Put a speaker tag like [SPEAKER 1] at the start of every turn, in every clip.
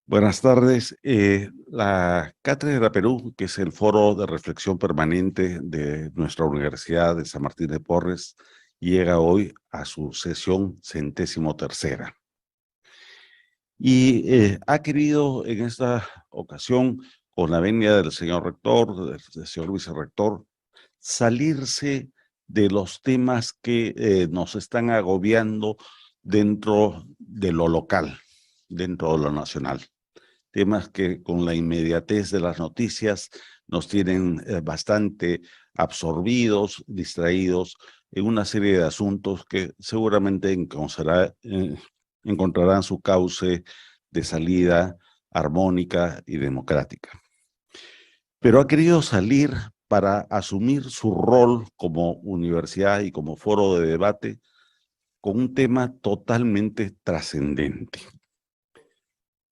[SPEAKER 1] Buenas tardes. La Cátedra Perú, que es el foro de reflexión permanente de nuestra Universidad de San Martín de Porres, llega hoy a su sesión 103ª. Y ha querido en esta ocasión, con la venia del señor rector, del señor vicerrector, salirse de los temas que nos están agobiando dentro de lo local, dentro de lo nacional. Temas que con la inmediatez de las noticias nos tienen bastante absorbidos, distraídos en una serie de asuntos que seguramente encontrarán su cauce de salida armónica y democrática. Pero ha querido salir para asumir su rol como universidad y como foro de debate con un tema totalmente trascendente.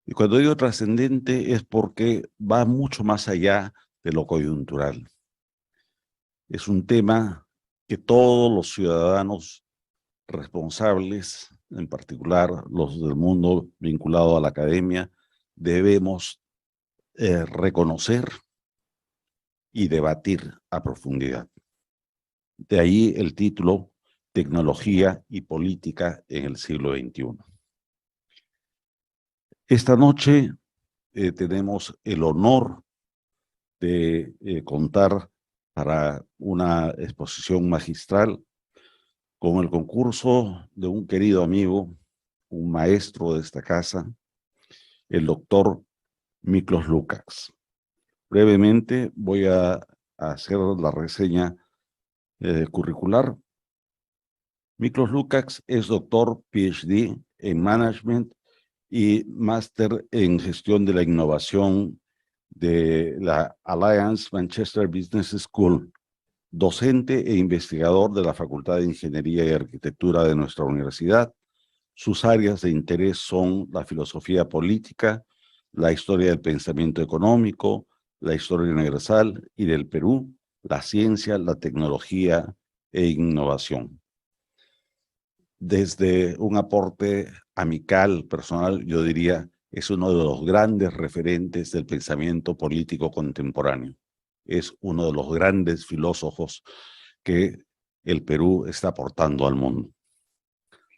[SPEAKER 1] Y cuando digo trascendente es porque va mucho más allá de lo coyuntural. Es un tema que todos los ciudadanos responsables, en particular los del mundo vinculado a la academia, debemos reconocer y debatir a profundidad. De ahí el título Tecnología y Política en el siglo XXI. Esta noche tenemos el honor de contar para una exposición magistral con el concurso de un querido amigo, un maestro de esta casa, el doctor Miklos Lukács. Brevemente voy a hacer la reseña curricular. Miklos Lukács es doctor PhD en Management y máster en Gestión de la Innovación de la Alliance Manchester Business School, docente e investigador de la Facultad de Ingeniería y Arquitectura de nuestra universidad. Sus áreas de interés son la filosofía política, la historia del pensamiento económico, la historia universal y del Perú, la ciencia, la tecnología e innovación. Desde un aporte amical, personal, yo diría, es uno de los grandes referentes del pensamiento político contemporáneo. Es uno de los grandes filósofos que el Perú está aportando al mundo.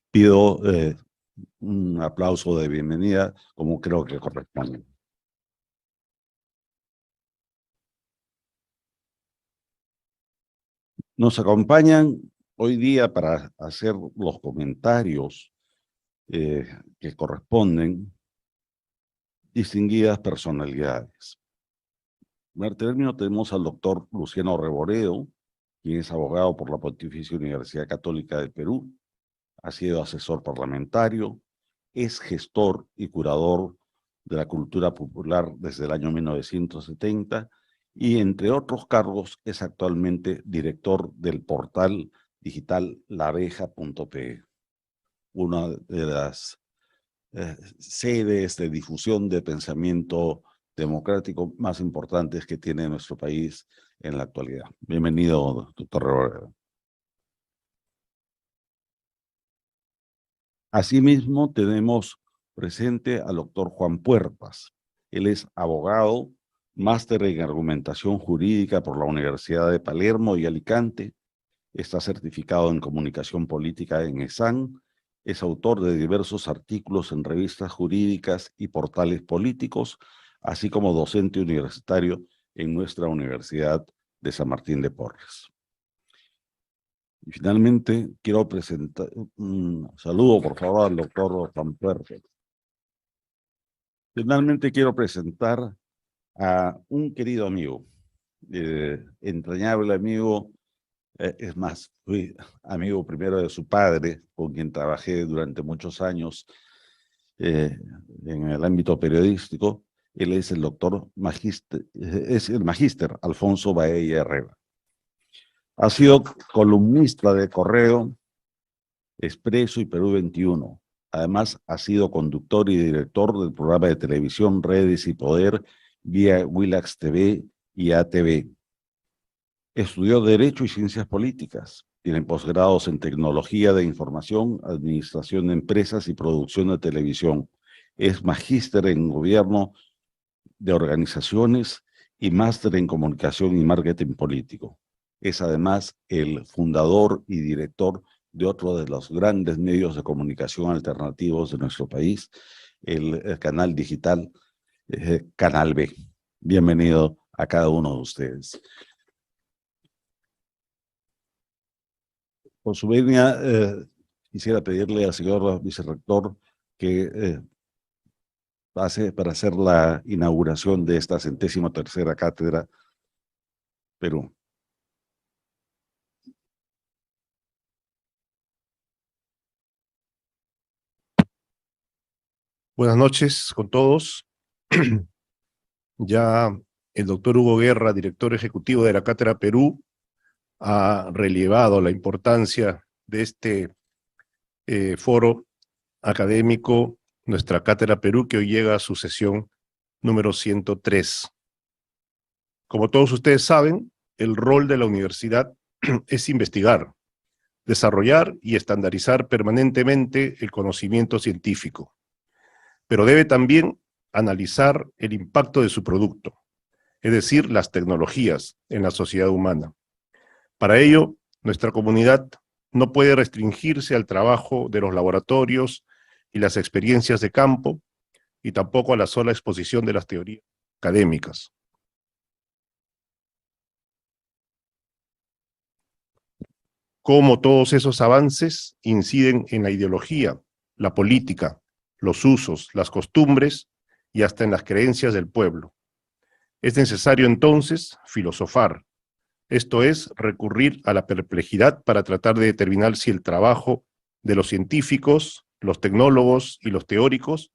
[SPEAKER 1] Pido un aplauso de bienvenida, como creo que corresponde. Nos acompañan hoy día para hacer los comentarios que corresponden distinguidas personalidades. En primer término tenemos al doctor Luciano Reboredo, quien es abogado por la Pontificia Universidad Católica del Perú, ha sido asesor parlamentario, es gestor y curador de la cultura popular desde el año 1970 y, entre otros cargos, es actualmente director del portal digital laveja.pe, una de las sedes de difusión de pensamiento democrático más importantes que tiene nuestro país en la actualidad. Bienvenido, doctor Reboredo. Asimismo, tenemos presente al doctor Juan Puertas. Él es abogado, máster en argumentación jurídica por la Universidad de Palermo y Alicante, está certificado en comunicación política en ESAN, es autor de diversos artículos en revistas jurídicas y portales políticos, así como docente universitario en nuestra Universidad de San Martín de Porres. Y finalmente, quiero presentar un saludo, por favor, al doctor Juan Puertas. Finalmente, quiero presentar a un querido amigo, entrañable amigo. Es más, fui amigo primero de su padre, con quien trabajé durante muchos años en el ámbito periodístico. Él es el doctor magíster, es el magíster Alfonso Baella Herrera. Ha sido columnista de Correo, Expreso y Perú 21. Además, ha sido conductor y director del programa de televisión Redes y Poder vía Willax TV y ATV. Estudió Derecho y Ciencias Políticas. Tiene posgrados en Tecnología de Información, Administración de Empresas y Producción de Televisión. Es magíster en gobierno de organizaciones y máster en comunicación y marketing político. Es además el fundador y director de otro de los grandes medios de comunicación alternativos de nuestro país, el canal digital Canal B. Bienvenido a cada uno de ustedes. Por su venia, quisiera pedirle al señor vicerrector que pase para hacer la inauguración de esta 103ª cátedra Perú.
[SPEAKER 2] Buenas noches con todos. Ya el doctor Hugo Guerra, director ejecutivo de la Cátedra Perú, ha relevado la importancia de este foro académico, nuestra Cátedra Perú, que hoy llega a su sesión número 103. Como todos ustedes saben, el rol de la universidad es investigar, desarrollar y estandarizar permanentemente el conocimiento científico, pero debe también analizar el impacto de su producto, es decir, las tecnologías en la sociedad humana. Para ello, nuestra comunidad no puede restringirse al trabajo de los laboratorios y las experiencias de campo, y tampoco a la sola exposición de las teorías académicas. Cómo todos esos avances inciden en la ideología, la política, los usos, las costumbres y hasta en las creencias del pueblo. Es necesario entonces filosofar, esto es, recurrir a la perplejidad para tratar de determinar si el trabajo de los científicos, los tecnólogos y los teóricos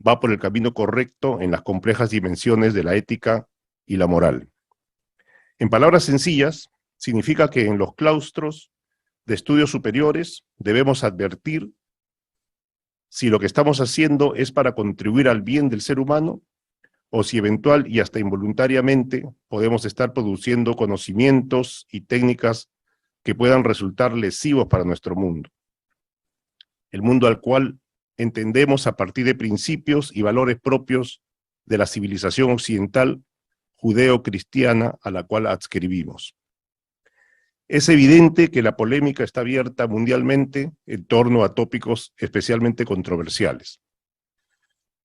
[SPEAKER 2] va por el camino correcto en las complejas dimensiones de la ética y la moral. En palabras sencillas, significa que en los claustros de estudios superiores debemos advertir si lo que estamos haciendo es para contribuir al bien del ser humano o si eventual y hasta involuntariamente podemos estar produciendo conocimientos y técnicas que puedan resultar lesivos para nuestro mundo. El mundo al cual entendemos a partir de principios y valores propios de la civilización occidental judeo-cristiana a la cual adscribimos. Es evidente que la polémica está abierta mundialmente en torno a tópicos especialmente controversiales.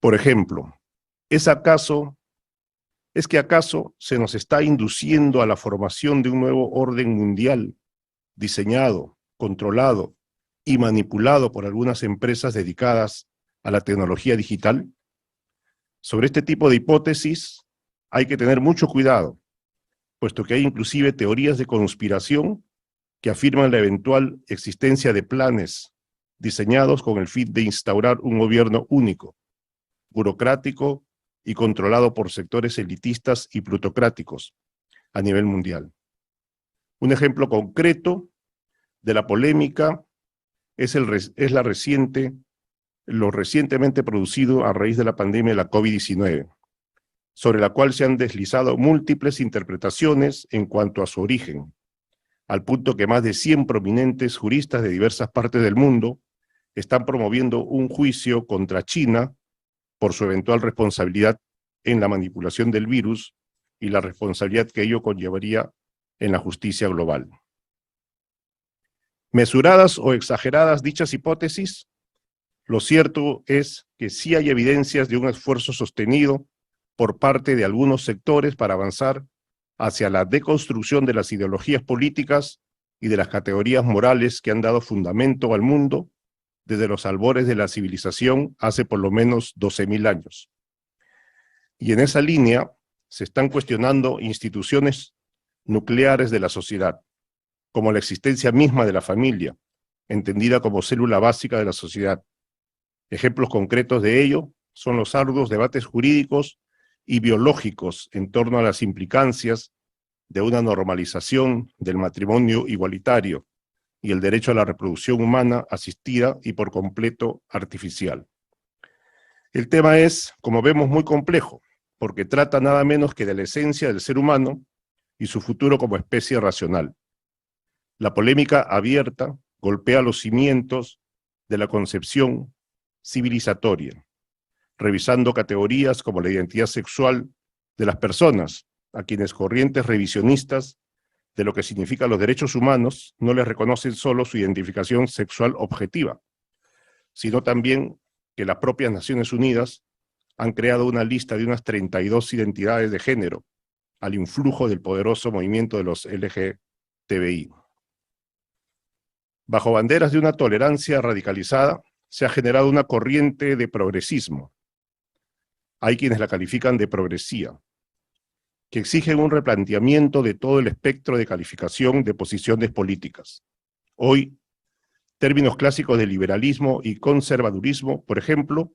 [SPEAKER 2] Por ejemplo, ¿es que acaso se nos está induciendo a la formación de un nuevo orden mundial diseñado, controlado y manipulado por algunas empresas dedicadas a la tecnología digital? Sobre este tipo de hipótesis hay que tener mucho cuidado, puesto que hay inclusive teorías de conspiración que afirman la eventual existencia de planes diseñados con el fin de instaurar un gobierno único, burocrático y controlado por sectores elitistas y plutocráticos a nivel mundial. Un ejemplo concreto de la polémica es lo recientemente producido a raíz de la pandemia de la COVID-19, sobre la cual se han deslizado múltiples interpretaciones en cuanto a su origen, al punto que más de 100 prominentes juristas de diversas partes del mundo están promoviendo un juicio contra China por su eventual responsabilidad en la manipulación del virus y la responsabilidad que ello conllevaría en la justicia global. Mesuradas o exageradas dichas hipótesis, lo cierto es que sí hay evidencias de un esfuerzo sostenido por parte de algunos sectores para avanzar hacia la deconstrucción de las ideologías políticas y de las categorías morales que han dado fundamento al mundo desde los albores de la civilización hace por lo menos 12.000 años. Y en esa línea se están cuestionando instituciones nucleares de la sociedad, como la existencia misma de la familia, entendida como célula básica de la sociedad. Ejemplos concretos de ello son los arduos debates jurídicos y biológicos en torno a las implicancias de una normalización del matrimonio igualitario y el derecho a la reproducción humana asistida y por completo artificial. El tema es, como vemos, muy complejo, porque trata nada menos que de la esencia del ser humano y su futuro como especie racional. La polémica abierta golpea los cimientos de la concepción civilizatoria, revisando categorías como la identidad sexual de las personas, a quienes corrientes revisionistas de lo que significan los derechos humanos no les reconocen solo su identificación sexual objetiva, sino también que las propias Naciones Unidas han creado una lista de unas 32 identidades de género, al influjo del poderoso movimiento de los LGTBI. Bajo banderas de una tolerancia radicalizada, se ha generado una corriente de progresismo. Hay quienes la califican de progresía, que exigen un replanteamiento de todo el espectro de calificación de posiciones políticas. Hoy, términos clásicos de liberalismo y conservadurismo, por ejemplo,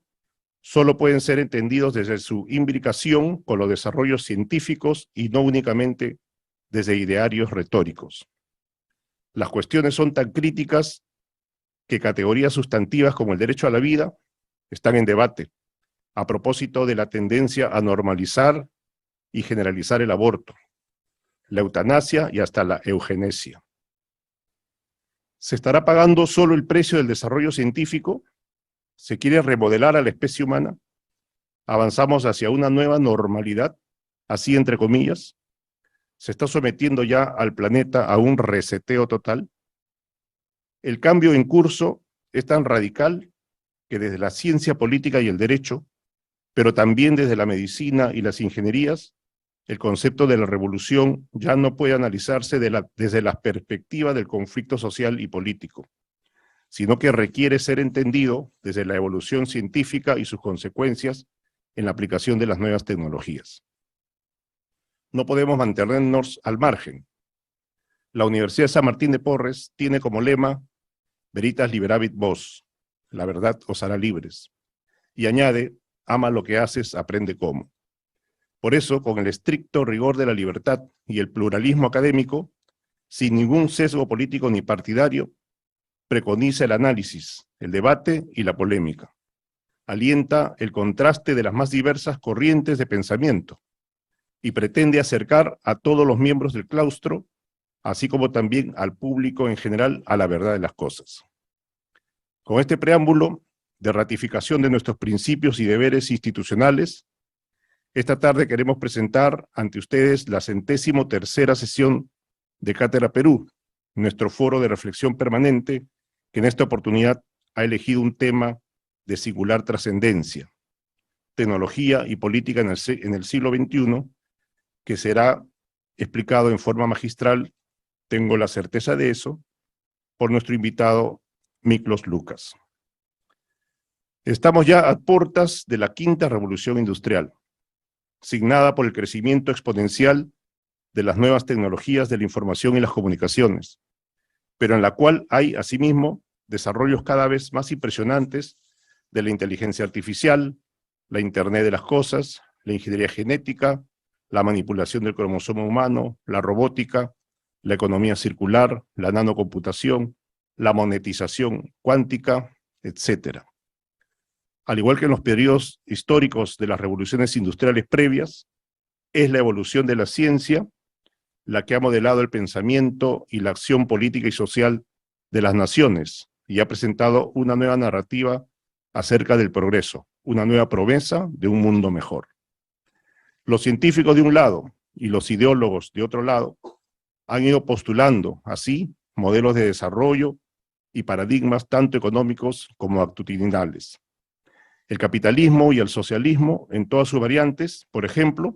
[SPEAKER 2] solo pueden ser entendidos desde su imbricación con los desarrollos científicos y no únicamente desde idearios retóricos. Las cuestiones son tan críticas que categorías sustantivas como el derecho a la vida están en debate, a propósito de la tendencia a normalizar y generalizar el aborto, la eutanasia y hasta la eugenesia. ¿Se estará pagando solo el precio del desarrollo científico? ¿Se quiere remodelar a la especie humana? ¿Avanzamos hacia una nueva normalidad, así entre comillas? ¿Se está sometiendo ya al planeta a un reseteo total? El cambio en curso es tan radical que desde la ciencia política y el derecho, pero también desde la medicina y las ingenierías, el concepto de la revolución ya no puede analizarse desde la perspectiva del conflicto social y político, sino que requiere ser entendido desde la evolución científica y sus consecuencias en la aplicación de las nuevas tecnologías. No podemos mantenernos al margen. La Universidad de San Martín de Porres tiene como lema Veritas liberavit vos, la verdad os hará libres, y añade, ama lo que haces, aprende cómo. Por eso, con el estricto rigor de la libertad y el pluralismo académico, sin ningún sesgo político ni partidario, preconiza el análisis, el debate y la polémica. Alienta el contraste de las más diversas corrientes de pensamiento y pretende acercar a todos los miembros del claustro, así como también al público en general, a la verdad de las cosas. Con este preámbulo de ratificación de nuestros principios y deberes institucionales, esta tarde queremos presentar ante ustedes la 103ª sesión de Cátedra Perú, nuestro foro de reflexión permanente, que en esta oportunidad ha elegido un tema de singular trascendencia, tecnología y política en el siglo XXI, que será explicado en forma magistral, tengo la certeza de eso, por nuestro invitado Miklos Lucas. Estamos ya a puertas de la quinta revolución industrial, signada por el crecimiento exponencial de las nuevas tecnologías de la información y las comunicaciones, pero en la cual hay asimismo desarrollos cada vez más impresionantes de la inteligencia artificial, la Internet de las cosas, la ingeniería genética, la manipulación del cromosoma humano, la robótica, la economía circular, la nanocomputación, la monetización cuántica, etc. Al igual que en los periodos históricos de las revoluciones industriales previas, es la evolución de la ciencia la que ha modelado el pensamiento y la acción política y social de las naciones y ha presentado una nueva narrativa acerca del progreso, una nueva promesa de un mundo mejor. Los científicos de un lado y los ideólogos de otro lado han ido postulando así modelos de desarrollo y paradigmas tanto económicos como actitudinales. El capitalismo y el socialismo, en todas sus variantes, por ejemplo,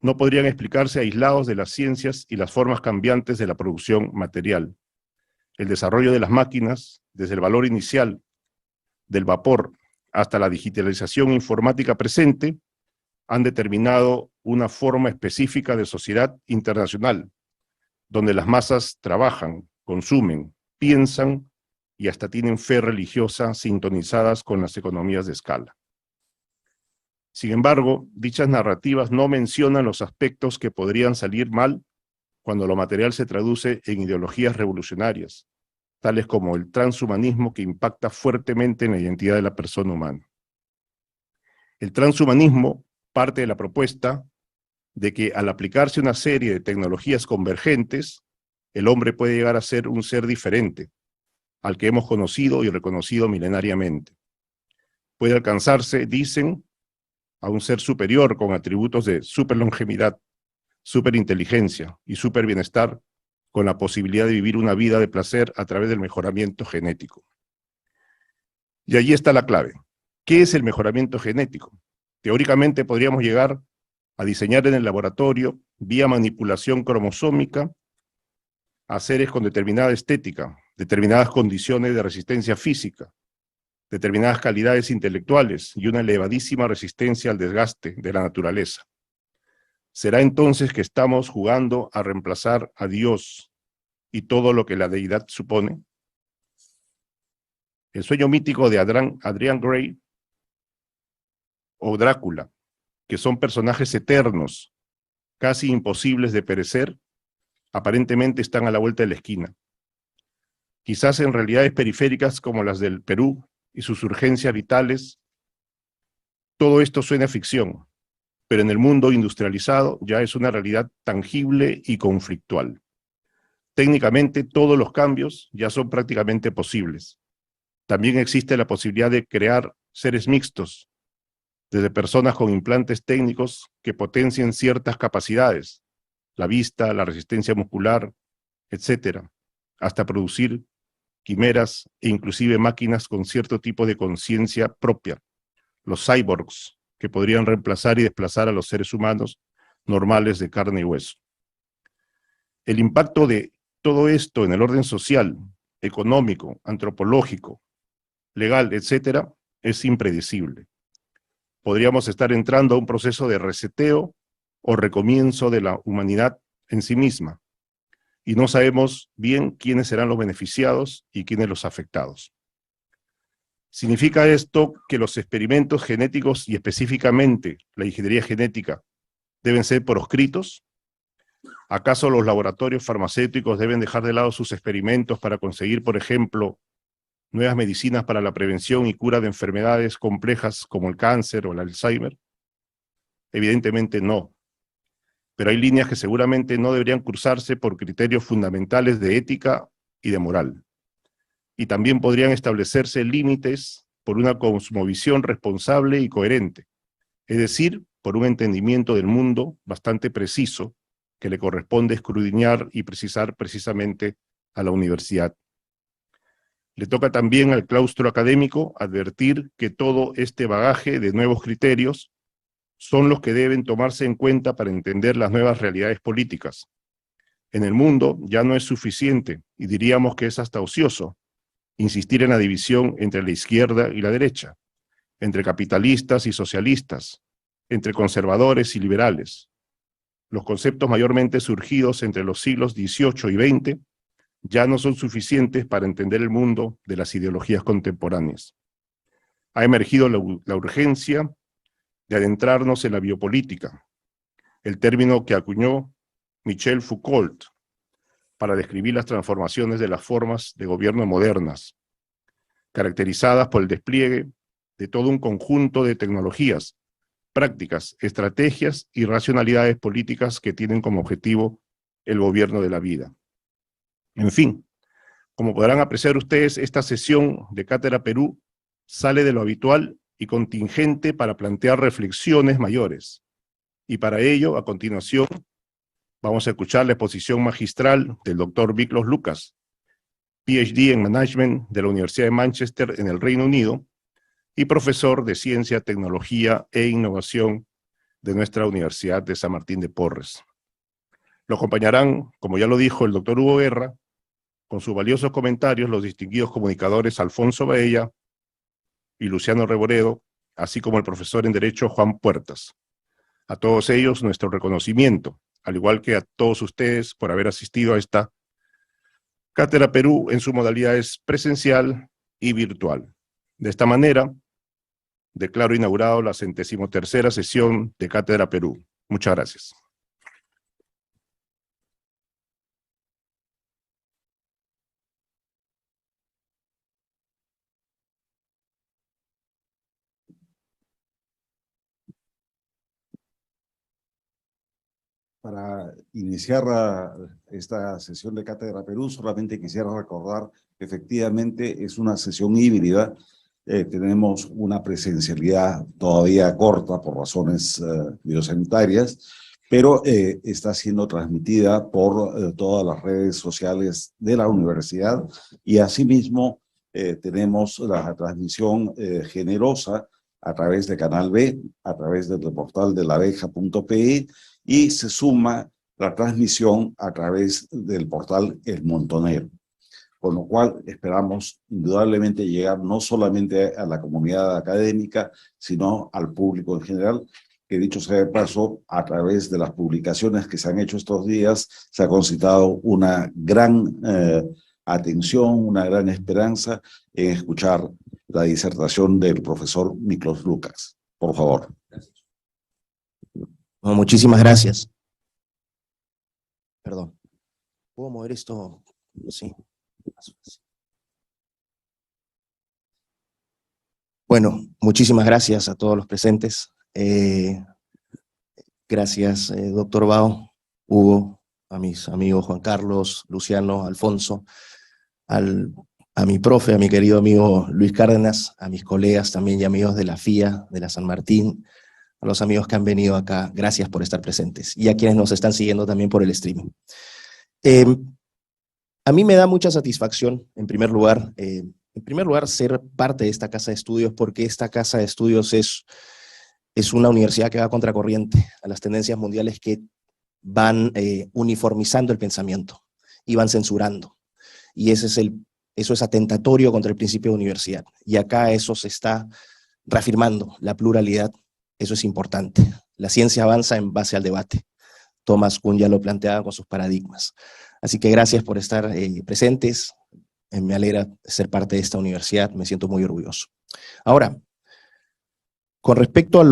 [SPEAKER 2] no podrían explicarse aislados de las ciencias y las formas cambiantes de la producción material. El desarrollo de las máquinas, desde el valor inicial del vapor hasta la digitalización informática presente, han determinado una forma específica de sociedad internacional, donde las masas trabajan, consumen, piensan y hasta tienen fe religiosa sintonizadas con las economías de escala. Sin embargo, dichas narrativas no mencionan los aspectos que podrían salir mal cuando lo material se traduce en ideologías revolucionarias, tales como el transhumanismo que impacta fuertemente en la identidad de la persona humana. El transhumanismo parte de la propuesta de que al aplicarse una serie de tecnologías convergentes, el hombre puede llegar a ser un ser diferente al que hemos conocido y reconocido milenariamente. Puede alcanzarse, dicen, a un ser superior con atributos de superlongevidad, superinteligencia y superbienestar, con la posibilidad de vivir una vida de placer a través del mejoramiento genético. Y allí está la clave. ¿Qué es el mejoramiento genético? Teóricamente podríamos llegar a diseñar en el laboratorio, vía manipulación cromosómica, a seres con determinada estética, determinadas condiciones de resistencia física, determinadas calidades intelectuales y una elevadísima resistencia al desgaste de la naturaleza. ¿Será entonces que estamos jugando a reemplazar a Dios y todo lo que la deidad supone? El sueño mítico de Adrian Gray o Drácula, que son personajes eternos, casi imposibles de perecer, aparentemente están a la vuelta de la esquina. Quizás en realidades periféricas como las del Perú y sus urgencias vitales, todo esto suena a ficción, pero en el mundo industrializado ya es una realidad tangible y conflictual. Técnicamente todos los cambios ya son prácticamente posibles. También existe la posibilidad de crear seres mixtos, desde personas con implantes técnicos que potencien ciertas capacidades, la vista, la resistencia muscular, etcétera, hasta producir quimeras e inclusive máquinas con cierto tipo de conciencia propia, los cyborgs, que podrían reemplazar y desplazar a los seres humanos normales de carne y hueso. El impacto de todo esto en el orden social, económico, antropológico, legal, etcétera, es impredecible. Podríamos estar entrando a un proceso de reseteo o recomienzo de la humanidad en sí misma, y no sabemos bien quiénes serán los beneficiados y quiénes los afectados. ¿Significa esto que los experimentos genéticos y específicamente la ingeniería genética deben ser proscritos? ¿Acaso los laboratorios farmacéuticos deben dejar de lado sus experimentos para conseguir, por ejemplo, nuevas medicinas para la prevención y cura de enfermedades complejas como el cáncer o el Alzheimer? Evidentemente no. Pero hay líneas que seguramente no deberían cruzarse por criterios fundamentales de ética y de moral. Y también podrían establecerse límites por una cosmovisión responsable y coherente, es decir, por un entendimiento del mundo bastante preciso que le corresponde escudriñar y precisar precisamente a la universidad. Le toca también al claustro académico advertir que todo este bagaje de nuevos criterios son los que deben tomarse en cuenta para entender las nuevas realidades políticas. En el mundo ya no es suficiente, y diríamos que es hasta ocioso, insistir en la división entre la izquierda y la derecha, entre capitalistas y socialistas, entre conservadores y liberales. Los conceptos mayormente surgidos entre los siglos XVIII y XX ya no son suficientes para entender el mundo de las ideologías contemporáneas. Ha emergido la urgencia de adentrarnos en la biopolítica, el término que acuñó Michel Foucault para describir las transformaciones de las formas de gobierno modernas, caracterizadas por el despliegue de todo un conjunto de tecnologías, prácticas, estrategias y racionalidades políticas que tienen como objetivo el gobierno de la vida. En fin, como podrán apreciar ustedes, esta sesión de Cátedra Perú sale de lo habitual y contingente para plantear reflexiones mayores. Y para ello, a continuación, vamos a escuchar la exposición magistral del doctor Miklos Lucas, PhD en Management de la Universidad de Manchester en el Reino Unido y profesor de Ciencia, Tecnología e Innovación de nuestra Universidad de San Martín de Porres. Lo acompañarán, como ya lo dijo el doctor Hugo Guerra, con sus valiosos comentarios los distinguidos comunicadores Alfonso Baella y Luciano Reboredo, así como el profesor en Derecho Juan Puertas. A todos ellos nuestro reconocimiento, al igual que a todos ustedes por haber asistido a esta Cátedra Perú en su modalidades presencial y virtual. De esta manera, declaro inaugurado la 63ª sesión de Cátedra Perú. Muchas gracias.
[SPEAKER 1] Para iniciar esta sesión de Cátedra Perú, solamente quisiera recordar que efectivamente es una sesión híbrida. tenemos una presencialidad todavía corta por razones biosanitarias, pero está siendo transmitida por todas las redes sociales de la universidad y asimismo tenemos la transmisión generosa a través de Canal B, a través del portal de labeja.pe y se suma la transmisión a través del portal El Montonero. Con lo cual esperamos indudablemente llegar no solamente a la comunidad académica, sino al público en general, que dicho sea de paso, a través de las publicaciones que se han hecho estos días, se ha concitado una gran atención, una gran esperanza en escuchar la disertación del profesor Miklos Lucas. Por favor.
[SPEAKER 3] No, muchísimas gracias. Perdón. ¿Puedo mover esto? Sí. Bueno, muchísimas gracias a todos los presentes. Gracias, doctor Bao, Hugo, a mis amigos Juan Carlos, Luciano, Alfonso, a mi profe, a mi querido amigo Luis Cárdenas, a mis colegas también y amigos de la FIA, de la San Martín, a los amigos que han venido acá, gracias por estar presentes, y a quienes nos están siguiendo también por el streaming. A mí me da mucha satisfacción, en primer lugar, ser parte de esta casa de estudios, porque esta casa de estudios es una universidad que va contracorriente a las tendencias mundiales que van uniformizando el pensamiento y van censurando. Y eso es atentatorio contra el principio de universidad. Y acá eso se está reafirmando, la pluralidad, eso es importante. La ciencia avanza en base al debate. Thomas Kuhn ya lo planteaba con sus paradigmas. Así que gracias por estar presentes. Me alegra ser parte de esta universidad, me siento muy orgulloso. Ahora, con respecto a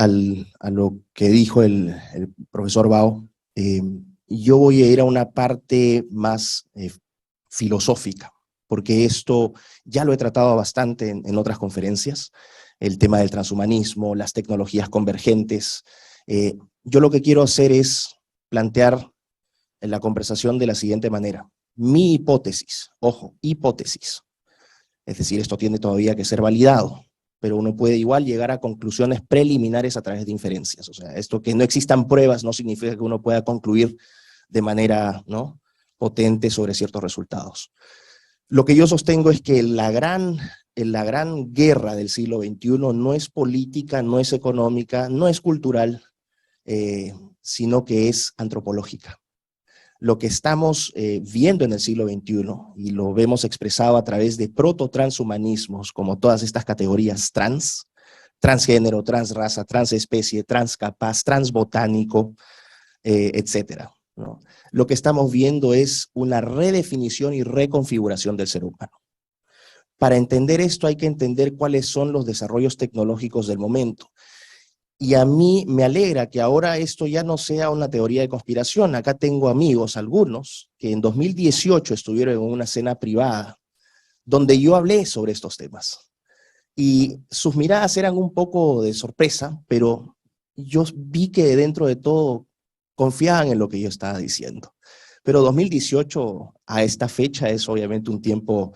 [SPEAKER 3] lo que dijo el profesor Bao, yo voy a ir a una parte más filosófica, porque esto ya lo he tratado bastante en otras conferencias, el tema del transhumanismo, las tecnologías convergentes. Yo lo que quiero hacer es plantear en la conversación de la siguiente manera. Mi hipótesis, ojo, hipótesis, es decir, esto tiene todavía que ser validado, pero uno puede igual llegar a conclusiones preliminares a través de inferencias. O sea, esto que no existan pruebas no significa que uno pueda concluir de manera, ¿no?, potente sobre ciertos resultados. Lo que yo sostengo es que la gran guerra del siglo XXI no es política, no es económica, no es cultural, sino que es antropológica. Lo que estamos viendo en el siglo XXI, y lo vemos expresado a través de prototranshumanismos, como todas estas categorías transgénero, transraza, transespecie, transcapaz, transbotánico, etcétera, ¿no? Lo que estamos viendo es una redefinición y reconfiguración del ser humano. Para entender esto hay que entender cuáles son los desarrollos tecnológicos del momento. Y a mí me alegra que ahora esto ya no sea una teoría de conspiración. Acá tengo amigos, algunos, que en 2018 estuvieron en una cena privada donde yo hablé sobre estos temas. Y sus miradas eran un poco de sorpresa, pero yo vi que dentro de todo confiaban en lo que yo estaba diciendo. Pero 2018 a esta fecha es obviamente un tiempo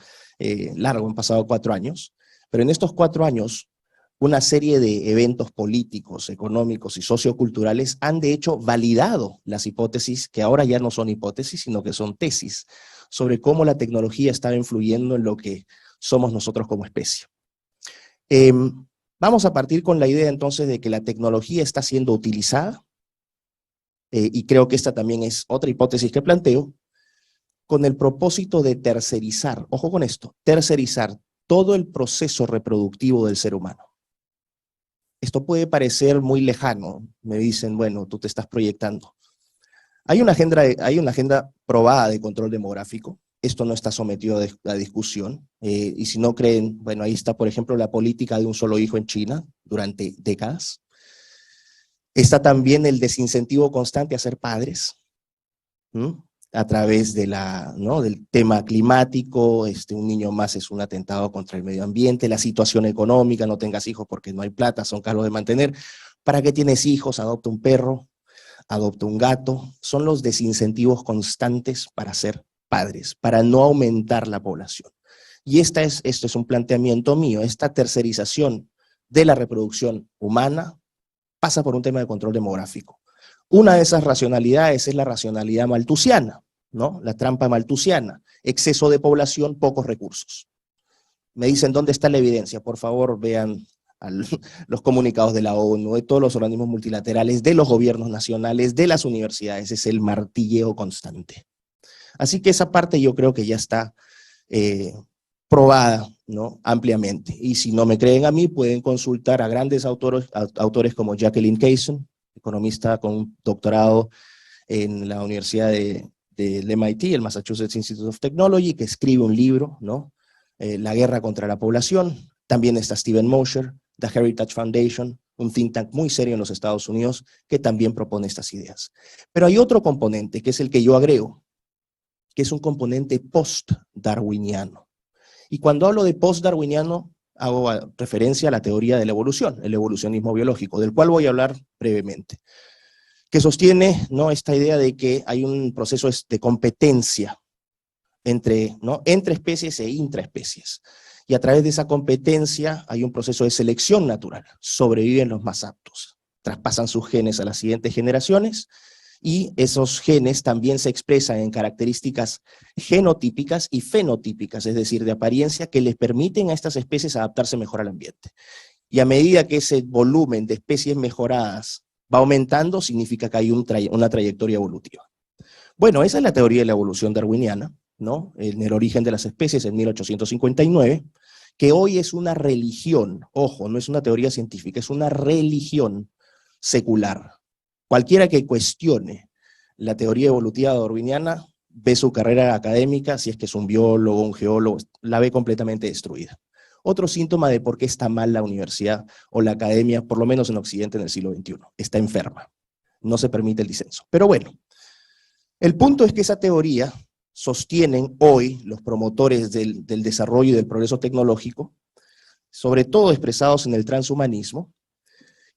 [SPEAKER 3] largo, han pasado 4 años, pero en estos 4 años una serie de eventos políticos, económicos y socioculturales han de hecho validado las hipótesis, que ahora ya no son hipótesis, sino que son tesis, sobre cómo la tecnología está influyendo en lo que somos nosotros como especie. Vamos a partir con la idea entonces de que la tecnología está siendo utilizada, y creo que esta también es otra hipótesis que planteo, con el propósito de tercerizar, ojo con esto, tercerizar todo el proceso reproductivo del ser humano. Esto puede parecer muy lejano, me dicen, bueno, tú te estás proyectando. Hay una agenda probada de control demográfico, esto no está sometido a discusión, y si no creen, bueno, ahí está, por ejemplo, la política de un solo hijo en China durante décadas. Está también el desincentivo constante a ser padres, a través de del tema climático, un niño más es un atentado contra el medio ambiente, la situación económica, no tengas hijos porque no hay plata, son caros de mantener. ¿Para qué tienes hijos? Adopta un perro, adopta un gato. Son los desincentivos constantes para ser padres, para no aumentar la población. Y esto es un planteamiento mío, esta tercerización de la reproducción humana pasa por un tema de control demográfico. Una de esas racionalidades es la racionalidad malthusiana, ¿no? La trampa malthusiana, exceso de población, pocos recursos. Me dicen, ¿dónde está la evidencia? Por favor, vean los comunicados de la ONU, de todos los organismos multilaterales, de los gobiernos nacionales, de las universidades, es el martilleo constante. Así que esa parte yo creo que ya está probada, ¿no? Ampliamente. Y si no me creen a mí, pueden consultar a grandes autores como Jacqueline Kaysen, economista con un doctorado en la Universidad del MIT, el Massachusetts Institute of Technology, que escribe un libro, ¿no? La guerra contra la población. También está Stephen Mosher, The Heritage Foundation, un think tank muy serio en los Estados Unidos, que también propone estas ideas. Pero hay otro componente, que es el que yo agrego, que es un componente post-darwiniano. Y cuando hablo de post-darwiniano, hago referencia a la teoría de la evolución, el evolucionismo biológico, del cual voy a hablar brevemente, que sostiene, ¿no?, esta idea de que hay un proceso de competencia entre especies e intraespecies. Y a través de esa competencia hay un proceso de selección natural. Sobreviven los más aptos, traspasan sus genes a las siguientes generaciones, y esos genes también se expresan en características genotípicas y fenotípicas, es decir, de apariencia, que les permiten a estas especies adaptarse mejor al ambiente. Y a medida que ese volumen de especies mejoradas va aumentando, significa que hay una trayectoria evolutiva. Bueno, esa es la teoría de la evolución darwiniana, ¿no? En el origen de las especies, en 1859, que hoy es una religión, ojo, no es una teoría científica, es una religión secular. Cualquiera que cuestione la teoría evolutiva darwiniana ve su carrera académica, si es que es un biólogo, un geólogo, la ve completamente destruida. Otro síntoma de por qué está mal la universidad o la academia, por lo menos en Occidente en el siglo XXI, está enferma, no se permite el disenso. Pero bueno, el punto es que esa teoría sostienen hoy los promotores del desarrollo y del progreso tecnológico, sobre todo expresados en el transhumanismo,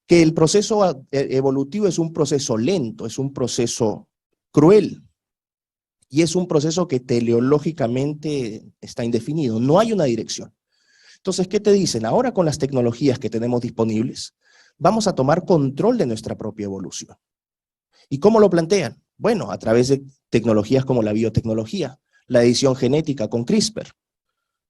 [SPEAKER 3] que el proceso evolutivo es un proceso lento, es un proceso cruel, y es un proceso que teleológicamente está indefinido, no hay una dirección. Entonces, ¿qué te dicen? Ahora con las tecnologías que tenemos disponibles, vamos a tomar control de nuestra propia evolución. ¿Y cómo lo plantean? Bueno, a través de tecnologías como la biotecnología, la edición genética con CRISPR.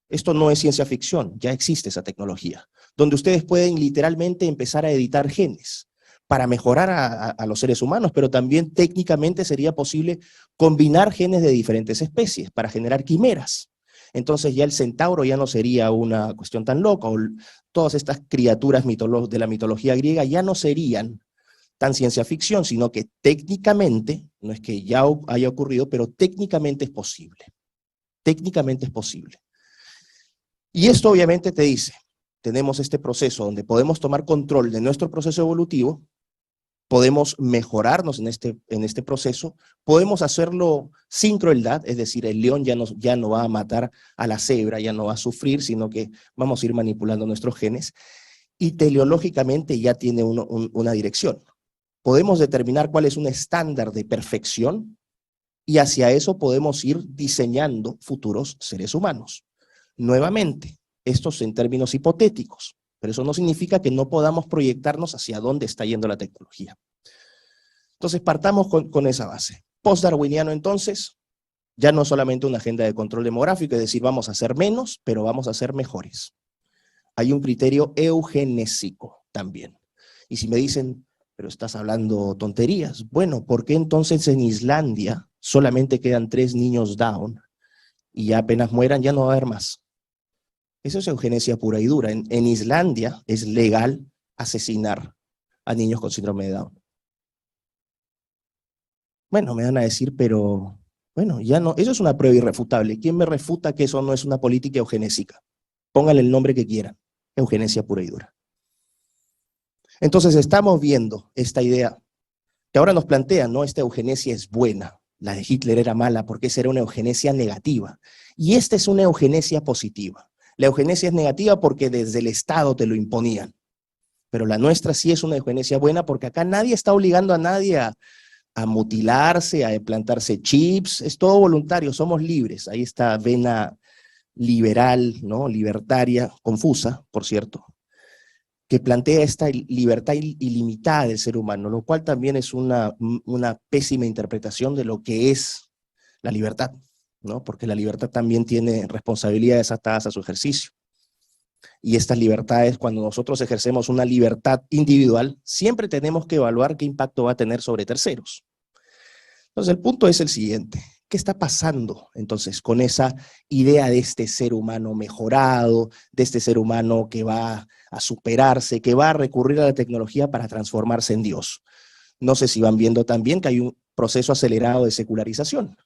[SPEAKER 3] Esto no es ciencia ficción, ya existe esa tecnología, donde ustedes pueden literalmente empezar a editar genes para mejorar a los seres humanos, pero también técnicamente sería posible combinar genes de diferentes especies para generar quimeras. Entonces ya el centauro ya no sería una cuestión tan loca, o todas estas criaturas de la mitología griega ya no serían tan ciencia ficción, sino que técnicamente, no es que ya haya ocurrido, pero técnicamente es posible. Técnicamente es posible. Y esto obviamente te dice, tenemos este proceso donde podemos tomar control de nuestro proceso evolutivo, podemos mejorarnos en este proceso, podemos hacerlo sin crueldad, es decir, el león ya no va a matar a la cebra, ya no va a sufrir, sino que vamos a ir manipulando nuestros genes, y teleológicamente ya tiene una dirección. Podemos determinar cuál es un estándar de perfección, y hacia eso podemos ir diseñando futuros seres humanos. Nuevamente, estos en términos hipotéticos, pero eso no significa que no podamos proyectarnos hacia dónde está yendo la tecnología. Entonces partamos con esa base. Post-darwiniano entonces, ya no solamente una agenda de control demográfico, es decir, vamos a hacer menos, pero vamos a hacer mejores. Hay un criterio eugenésico también. Y si me dicen, pero estás hablando tonterías, bueno, ¿por qué entonces en Islandia solamente quedan 3 niños Down y ya apenas mueran ya no va a haber más? Eso es eugenesia pura y dura. En Islandia es legal asesinar a niños con síndrome de Down. Bueno, me van a decir, pero bueno, ya no, eso es una prueba irrefutable. ¿Quién me refuta que eso no es una política eugenésica? Póngale el nombre que quieran, eugenesia pura y dura. Entonces estamos viendo esta idea que ahora nos plantean, ¿no? Esta eugenesia es buena, la de Hitler era mala porque esa era una eugenesia negativa. Y esta es una eugenesia positiva. La eugenesia es negativa porque desde el Estado te lo imponían. Pero la nuestra sí es una eugenesia buena porque acá nadie está obligando a nadie a mutilarse, a implantarse chips, es todo voluntario, somos libres. Ahí está Vena liberal, ¿no? Libertaria, confusa, por cierto, que plantea esta libertad ilimitada del ser humano, lo cual también es una pésima interpretación de lo que es la libertad, ¿no? Porque la libertad también tiene responsabilidades atadas a su ejercicio. Y estas libertades, cuando nosotros ejercemos una libertad individual, siempre tenemos que evaluar qué impacto va a tener sobre terceros. Entonces, el punto es el siguiente. ¿Qué está pasando entonces con esa idea de este ser humano mejorado, de este ser humano que va a superarse, que va a recurrir a la tecnología para transformarse en Dios? No sé si van viendo también que hay un proceso acelerado de secularización.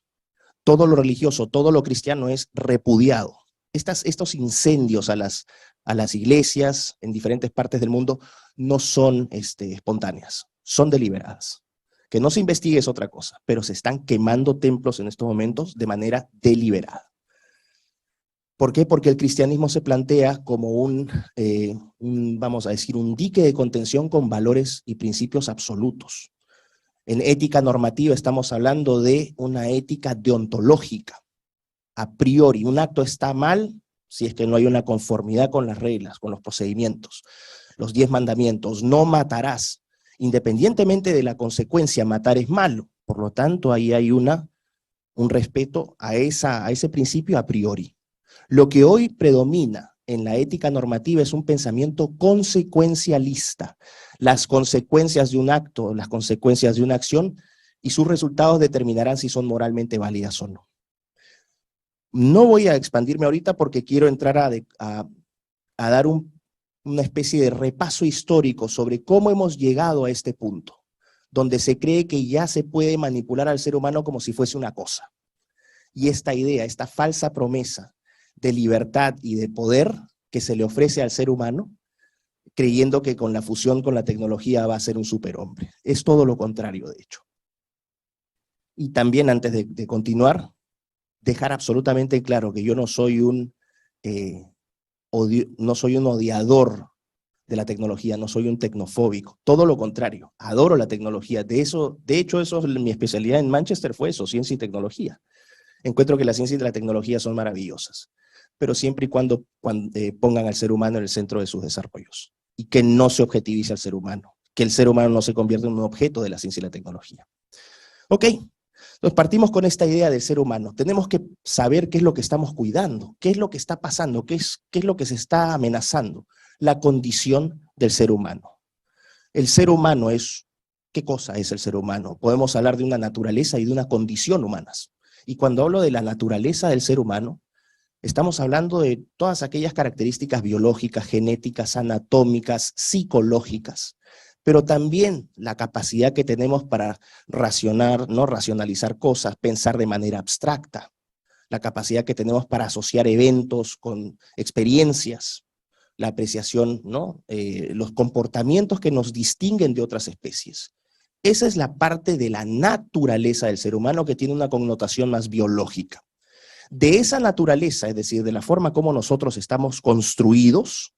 [SPEAKER 3] Todo lo religioso, todo lo cristiano es repudiado. Estos incendios a las iglesias en diferentes partes del mundo no son espontáneas, son deliberadas. Que no se investigue es otra cosa, pero se están quemando templos en estos momentos de manera deliberada. ¿Por qué? Porque el cristianismo se plantea como vamos a decir, un dique de contención con valores y principios absolutos. En ética normativa estamos hablando de una ética deontológica. A priori, un acto está mal si es que no hay una conformidad con las reglas, con los procedimientos. Los 10 mandamientos, no matarás. Independientemente de la consecuencia, matar es malo. Por lo tanto, ahí hay un respeto a ese principio a priori. Lo que hoy predomina en la ética normativa es un pensamiento consecuencialista. Las consecuencias de un acto, las consecuencias de una acción y sus resultados determinarán si son moralmente válidas o no. No voy a expandirme ahorita porque quiero entrar a dar una especie de repaso histórico sobre cómo hemos llegado a este punto, donde se cree que ya se puede manipular al ser humano como si fuese una cosa. Y esta idea, esta falsa promesa de libertad y de poder que se le ofrece al ser humano, creyendo que con la fusión con la tecnología va a ser un superhombre. Es todo lo contrario, de hecho. Y también, antes de continuar, dejar absolutamente claro que yo no soy un odiador de la tecnología, no soy un tecnofóbico, todo lo contrario, adoro la tecnología. De hecho, mi especialidad en Manchester fue eso, ciencia y tecnología. Encuentro que la ciencia y la tecnología son maravillosas, pero siempre y cuando pongan al ser humano en el centro de sus desarrollos y que no se objetivice al ser humano, que el ser humano no se convierta en un objeto de la ciencia y la tecnología. Ok, entonces partimos con esta idea del ser humano. Tenemos que saber qué es lo que estamos cuidando, qué es lo que está pasando, qué es lo que se está amenazando. La condición del ser humano. El ser humano es, ¿qué cosa es el ser humano? Podemos hablar de una naturaleza y de una condición humanas. Y cuando hablo de la naturaleza del ser humano, estamos hablando de todas aquellas características biológicas, genéticas, anatómicas, psicológicas, pero también la capacidad que tenemos para racionalizar cosas, pensar de manera abstracta, la capacidad que tenemos para asociar eventos con experiencias, la apreciación, ¿no? Los comportamientos que nos distinguen de otras especies. Esa es la parte de la naturaleza del ser humano que tiene una connotación más biológica. De esa naturaleza, es decir, de la forma como nosotros estamos construidos,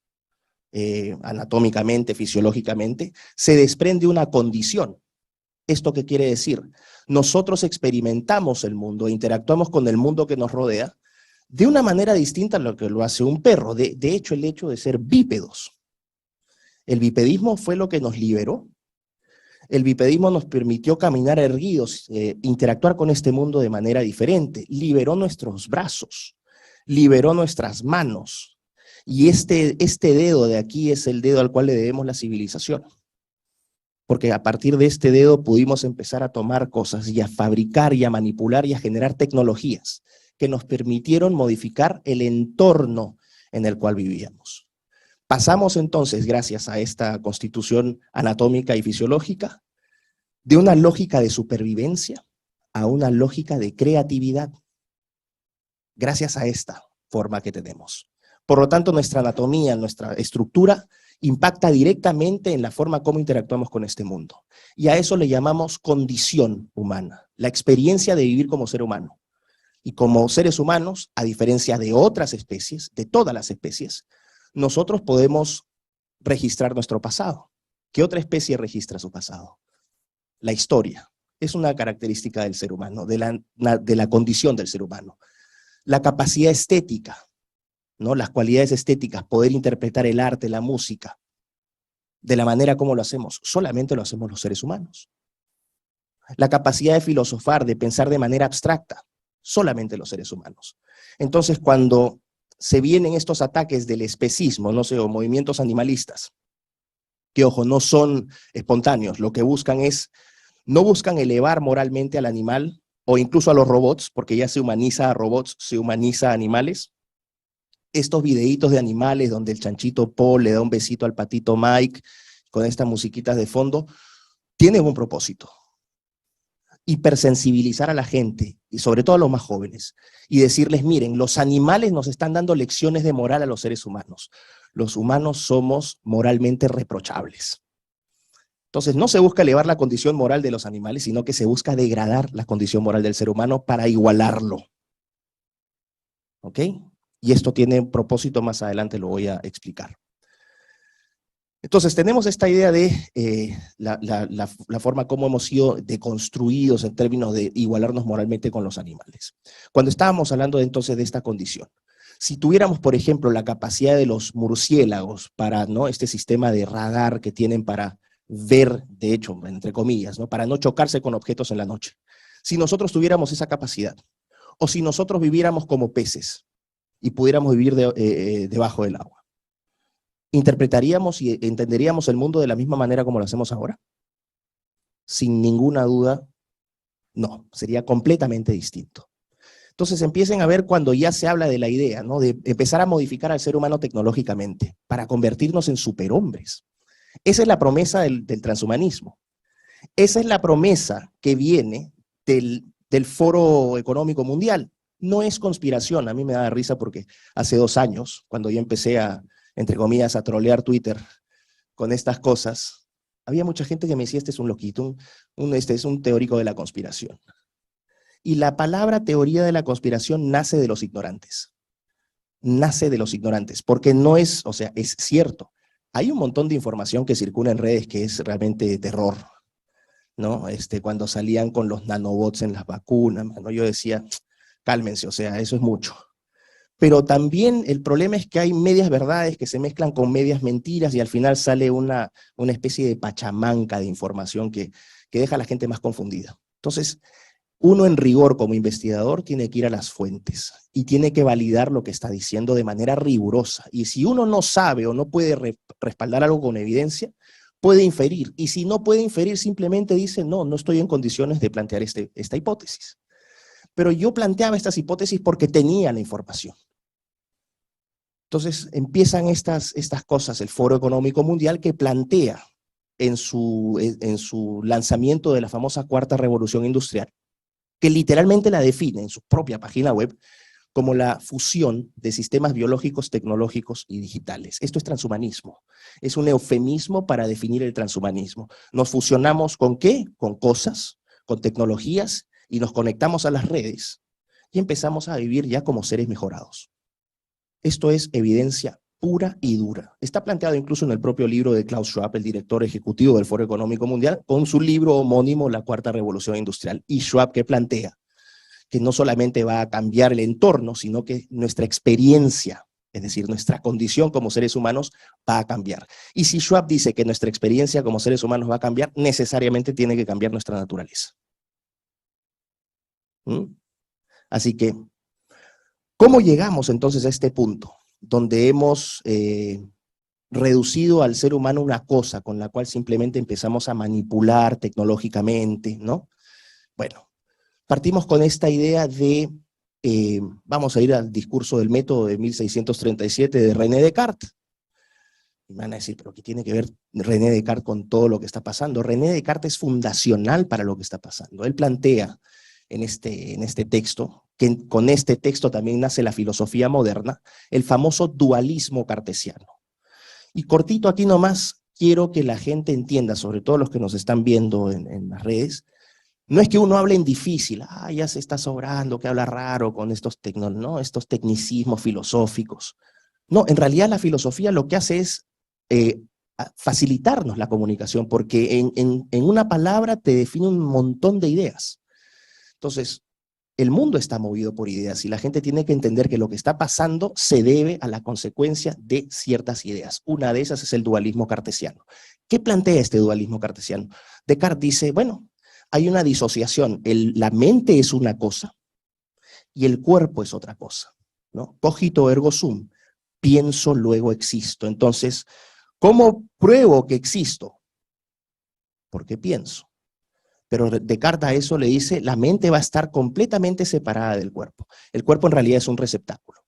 [SPEAKER 3] anatómicamente, fisiológicamente, se desprende una condición. ¿Esto qué quiere decir? Nosotros experimentamos el mundo, interactuamos con el mundo que nos rodea de una manera distinta a lo que lo hace un perro. De hecho, el hecho de ser bípedos. El bipedismo fue lo que nos liberó. El bipedismo nos permitió caminar erguidos, interactuar con este mundo de manera diferente. Liberó nuestros brazos, liberó nuestras manos. Y este dedo de aquí es el dedo al cual le debemos la civilización. Porque a partir de este dedo pudimos empezar a tomar cosas y a fabricar y a manipular y a generar tecnologías que nos permitieron modificar el entorno en el cual vivíamos. Pasamos entonces, gracias a esta constitución anatómica y fisiológica, de una lógica de supervivencia a una lógica de creatividad, gracias a esta forma que tenemos. Por lo tanto, nuestra anatomía, nuestra estructura, impacta directamente en la forma como interactuamos con este mundo. Y a eso le llamamos condición humana, la experiencia de vivir como ser humano. Y como seres humanos, a diferencia de otras especies, de todas las especies, nosotros podemos registrar nuestro pasado. ¿Qué otra especie registra su pasado? La historia. Es una característica del ser humano, de la condición del ser humano. La capacidad estética. ¿no? Las cualidades estéticas, poder interpretar el arte, la música, de la manera como lo hacemos, solamente lo hacemos los seres humanos. La capacidad de filosofar, de pensar de manera abstracta, solamente los seres humanos. Entonces, cuando se vienen estos ataques del especismo, no sé, o movimientos animalistas, que ojo, no son espontáneos, lo que buscan es, no buscan elevar moralmente al animal, o incluso a los robots, porque ya se humaniza a robots, se humaniza a animales. Estos videitos de animales donde el chanchito Paul le da un besito al patito Mike, con estas musiquitas de fondo, tienen un propósito: hipersensibilizar a la gente, y sobre todo a los más jóvenes, y decirles, miren, los animales nos están dando lecciones de moral a los seres humanos. Los humanos somos moralmente reprochables. Entonces no se busca elevar la condición moral de los animales, sino que se busca degradar la condición moral del ser humano para igualarlo. ¿Ok? Y esto tiene un propósito, más adelante lo voy a explicar. Entonces tenemos esta idea de la forma como hemos sido deconstruidos en términos de igualarnos moralmente con los animales. Cuando estábamos hablando entonces de esta condición, si tuviéramos, por ejemplo, la capacidad de los murciélagos para, ¿no?, este sistema de radar que tienen para ver, de hecho, entre comillas, ¿no?, para no chocarse con objetos en la noche. Si nosotros tuviéramos esa capacidad, o si nosotros viviéramos como peces y pudiéramos vivir debajo del agua, ¿interpretaríamos y entenderíamos el mundo de la misma manera como lo hacemos ahora? Sin ninguna duda, no, sería completamente distinto. Entonces empiecen a ver cuando ya se habla de la idea, ¿no?, de empezar a modificar al ser humano tecnológicamente para convertirnos en superhombres. Esa es la promesa del transhumanismo. Esa es la promesa que viene del Foro Económico Mundial. No es conspiración. A mí me da risa porque hace 2 años, cuando yo empecé a, entre comillas, a trolear Twitter con estas cosas, había mucha gente que me decía, este es un loquito, este es un teórico de la conspiración. Y la palabra teoría de la conspiración nace de los ignorantes. Nace de los ignorantes, porque no es, o sea, es cierto. Hay un montón de información que circula en redes que es realmente de terror, ¿no? Cuando salían con los nanobots en las vacunas, ¿no?, yo decía, cálmense, o sea, eso es mucho. Pero también el problema es que hay medias verdades que se mezclan con medias mentiras y al final sale una especie de pachamanca de información que deja a la gente más confundida. Entonces, uno en rigor como investigador tiene que ir a las fuentes y tiene que validar lo que está diciendo de manera rigurosa. Y si uno no sabe o no puede respaldar algo con evidencia, puede inferir. Y si no puede inferir, simplemente dice, no estoy en condiciones de plantear esta hipótesis. Pero yo planteaba estas hipótesis porque tenía la información. Entonces empiezan estas cosas, el Foro Económico Mundial, que plantea en su lanzamiento de la famosa Cuarta Revolución Industrial, que literalmente la define en su propia página web como la fusión de sistemas biológicos, tecnológicos y digitales. Esto es transhumanismo. Es un eufemismo para definir el transhumanismo. Nos fusionamos ¿con qué? Con cosas, con tecnologías, y nos conectamos a las redes y empezamos a vivir ya como seres mejorados. Esto es evidencia pura y dura. Está planteado incluso en el propio libro de Klaus Schwab, el director ejecutivo del Foro Económico Mundial, con su libro homónimo, La Cuarta Revolución Industrial. Y Schwab, ¿qué plantea? Que no solamente va a cambiar el entorno, sino que nuestra experiencia, es decir, nuestra condición como seres humanos, va a cambiar. Y si Schwab dice que nuestra experiencia como seres humanos va a cambiar, necesariamente tiene que cambiar nuestra naturaleza. Así que, ¿cómo llegamos entonces a este punto donde hemos reducido al ser humano una cosa con la cual simplemente empezamos a manipular tecnológicamente, ¿no? Bueno, partimos con esta idea de, vamos a ir al discurso del método de 1637 de René Descartes. Y me van a decir, ¿pero qué tiene que ver René Descartes con todo lo que está pasando? René Descartes es fundacional para lo que está pasando. Él plantea en este texto, que con este texto también nace la filosofía moderna, el famoso dualismo cartesiano. Y cortito aquí nomás, quiero que la gente entienda, sobre todo los que nos están viendo en las redes, no es que uno hable en difícil, ya se está sobrando, que habla raro con estos tecnicismos filosóficos. No, en realidad la filosofía lo que hace es facilitarnos la comunicación, porque en una palabra te define un montón de ideas. Entonces, El mundo está movido por ideas y la gente tiene que entender que lo que está pasando se debe a la consecuencia de ciertas ideas. Una de esas es el dualismo cartesiano. ¿Qué plantea este dualismo cartesiano? Descartes dice, bueno, hay una disociación. La mente es una cosa y el cuerpo es otra cosa, ¿no? Cogito ergo sum, pienso, luego existo. Entonces, ¿cómo pruebo que existo? Porque pienso. Pero Descartes a eso le dice, la mente va a estar completamente separada del cuerpo. El cuerpo en realidad es un receptáculo.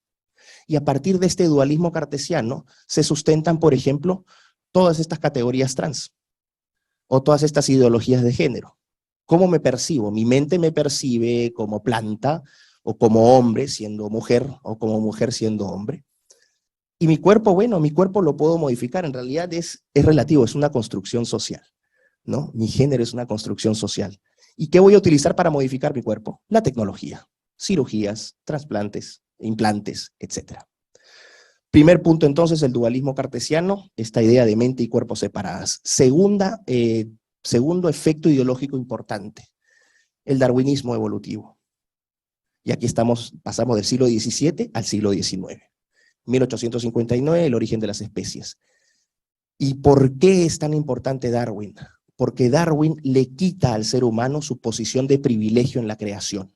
[SPEAKER 3] Y a partir de este dualismo cartesiano se sustentan, por ejemplo, todas estas categorías trans o todas estas ideologías de género. ¿Cómo me percibo? Mi mente me percibe como planta o como hombre siendo mujer o como mujer siendo hombre. Y mi cuerpo, bueno, mi cuerpo lo puedo modificar. En realidad es relativo, es una construcción social, ¿no? Mi género es una construcción social. ¿Y qué voy a utilizar para modificar mi cuerpo? La tecnología, cirugías, trasplantes, implantes, etc. Primer punto entonces, el dualismo cartesiano, esta idea de mente y cuerpo separadas. Segundo efecto ideológico importante, el darwinismo evolutivo. Y aquí pasamos del siglo XVII al siglo XIX. 1859, el origen de las especies. ¿Y por qué es tan importante Darwin? Porque Darwin le quita al ser humano su posición de privilegio en la creación.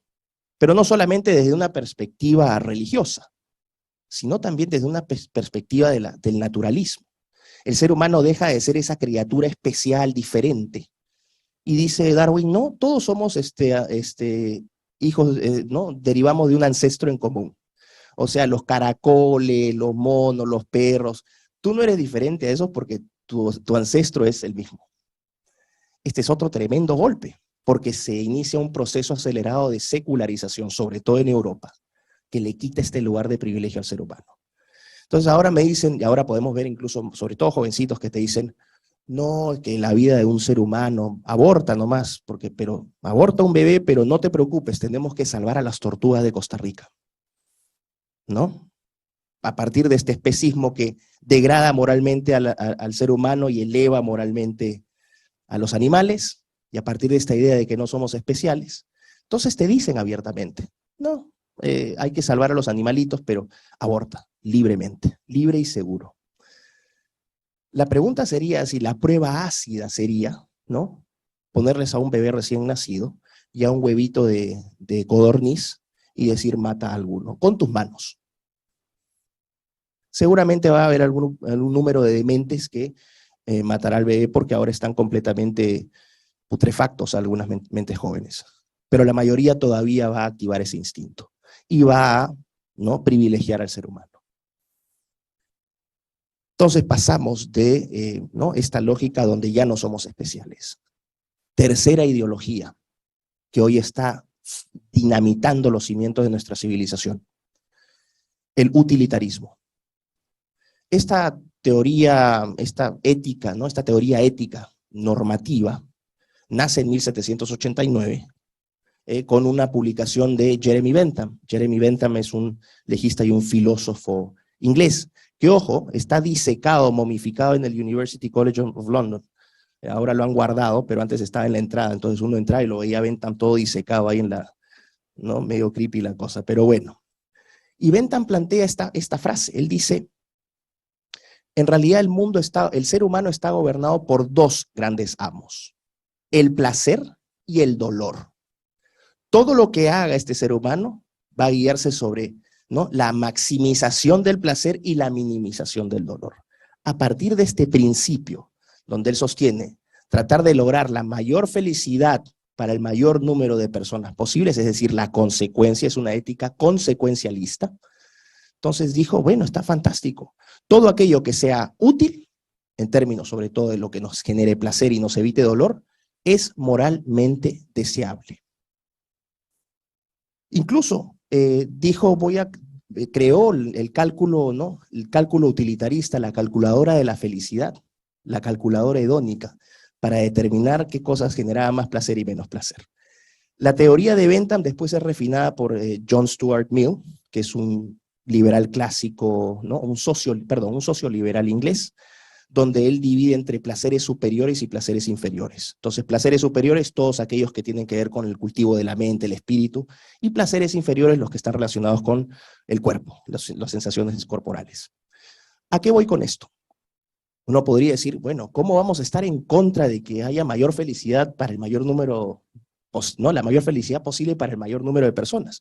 [SPEAKER 3] Pero no solamente desde una perspectiva religiosa, sino también desde una perspectiva del naturalismo. El ser humano deja de ser esa criatura especial, diferente. Y dice Darwin, no, todos somos hijos, ¿no? Derivamos de un ancestro en común. O sea, los caracoles, los monos, los perros. Tú no eres diferente a esos porque tu ancestro es el mismo. Este es otro tremendo golpe, porque se inicia un proceso acelerado de secularización, sobre todo en Europa, que le quita este lugar de privilegio al ser humano. Entonces ahora me dicen, y ahora podemos ver incluso, sobre todo jovencitos que te dicen, no, que la vida de un ser humano, aborta nomás, pero aborta un bebé, pero no te preocupes, tenemos que salvar a las tortugas de Costa Rica, ¿no? A partir de este especismo que degrada moralmente al ser humano y eleva moralmente a los animales, y a partir de esta idea de que no somos especiales, entonces te dicen abiertamente, no, hay que salvar a los animalitos, pero aborta libremente, libre y seguro. La pregunta sería si la prueba ácida sería, ¿no? Ponerles a un bebé recién nacido y a un huevito de codorniz y decir mata a alguno, con tus manos. Seguramente va a haber algún número de dementes que matará al bebé porque ahora están completamente putrefactos algunas mentes jóvenes. Pero la mayoría todavía va a activar ese instinto y va a, ¿no?, privilegiar al ser humano. Entonces pasamos de ¿no?, esta lógica donde ya no somos especiales. Tercera ideología que hoy está dinamitando los cimientos de nuestra civilización: el utilitarismo. Esta teoría, esta ética, ¿no?, esta teoría ética normativa nace en 1789 con una publicación de Jeremy Bentham. Jeremy Bentham es un legista y un filósofo inglés que, ojo, está disecado, momificado en el University College of London. Ahora lo han guardado, pero antes estaba en la entrada, entonces uno entraba y lo veía Bentham todo disecado ahí en la, ¿no?, medio creepy la cosa, pero bueno. Y Bentham plantea esta frase, él dice: en realidad el ser humano está gobernado por dos grandes amos, el placer y el dolor. Todo lo que haga este ser humano va a guiarse sobre, ¿no?, la maximización del placer y la minimización del dolor. A partir de este principio, donde él sostiene tratar de lograr la mayor felicidad para el mayor número de personas posibles, es decir, la consecuencia es una ética consecuencialista, entonces dijo, bueno, está fantástico. Todo aquello que sea útil, en términos sobre todo de lo que nos genere placer y nos evite dolor, es moralmente deseable. Incluso dijo, creó el cálculo, ¿no?, el cálculo utilitarista, la calculadora de la felicidad, la calculadora hedónica, para determinar qué cosas generaban más placer y menos placer. La teoría de Bentham después es refinada por John Stuart Mill, que es un liberal clásico, ¿no?, un socio liberal inglés, donde él divide entre placeres superiores y placeres inferiores. Entonces, placeres superiores, todos aquellos que tienen que ver con el cultivo de la mente, el espíritu, y placeres inferiores, los que están relacionados con el cuerpo, las sensaciones corporales. ¿A qué voy con esto? Uno podría decir, bueno, ¿cómo vamos a estar en contra de que haya mayor felicidad para el mayor número, no, la mayor felicidad posible para el mayor número de personas?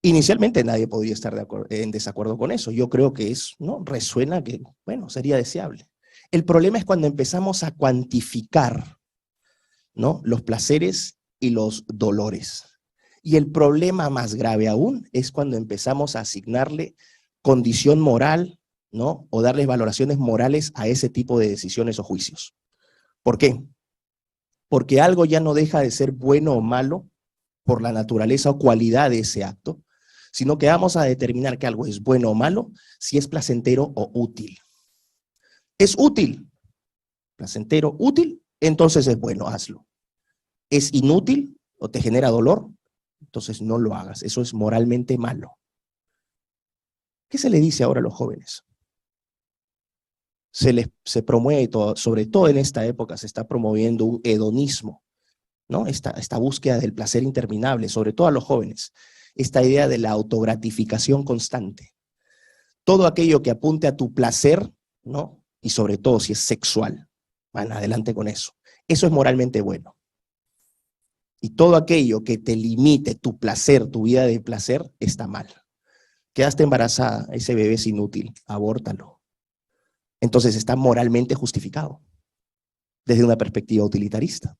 [SPEAKER 3] Inicialmente nadie podría estar en desacuerdo con eso. Yo creo que resuena que, bueno, sería deseable. El problema es cuando empezamos a cuantificar, ¿no?, los placeres y los dolores. Y el problema más grave aún es cuando empezamos a asignarle condición moral, ¿no?, o darles valoraciones morales a ese tipo de decisiones o juicios. ¿Por qué? Porque algo ya no deja de ser bueno o malo por la naturaleza o cualidad de ese acto, sino que vamos a determinar que algo es bueno o malo si es placentero o útil. Es útil, placentero, útil, entonces es bueno, hazlo. Es inútil o te genera dolor, entonces no lo hagas. Eso es moralmente malo. ¿Qué se le dice ahora a los jóvenes? Se promueve, sobre todo en esta época, se está promoviendo un hedonismo, ¿no? Esta búsqueda del placer interminable, sobre todo a los jóvenes. Esta idea de la autogratificación constante. Todo aquello que apunte a tu placer, ¿no?, y sobre todo si es sexual, van adelante con eso. Eso es moralmente bueno. Y todo aquello que te limite tu placer, tu vida de placer, está mal. Quedaste embarazada, ese bebé es inútil, abórtalo. Entonces está moralmente justificado, desde una perspectiva utilitarista.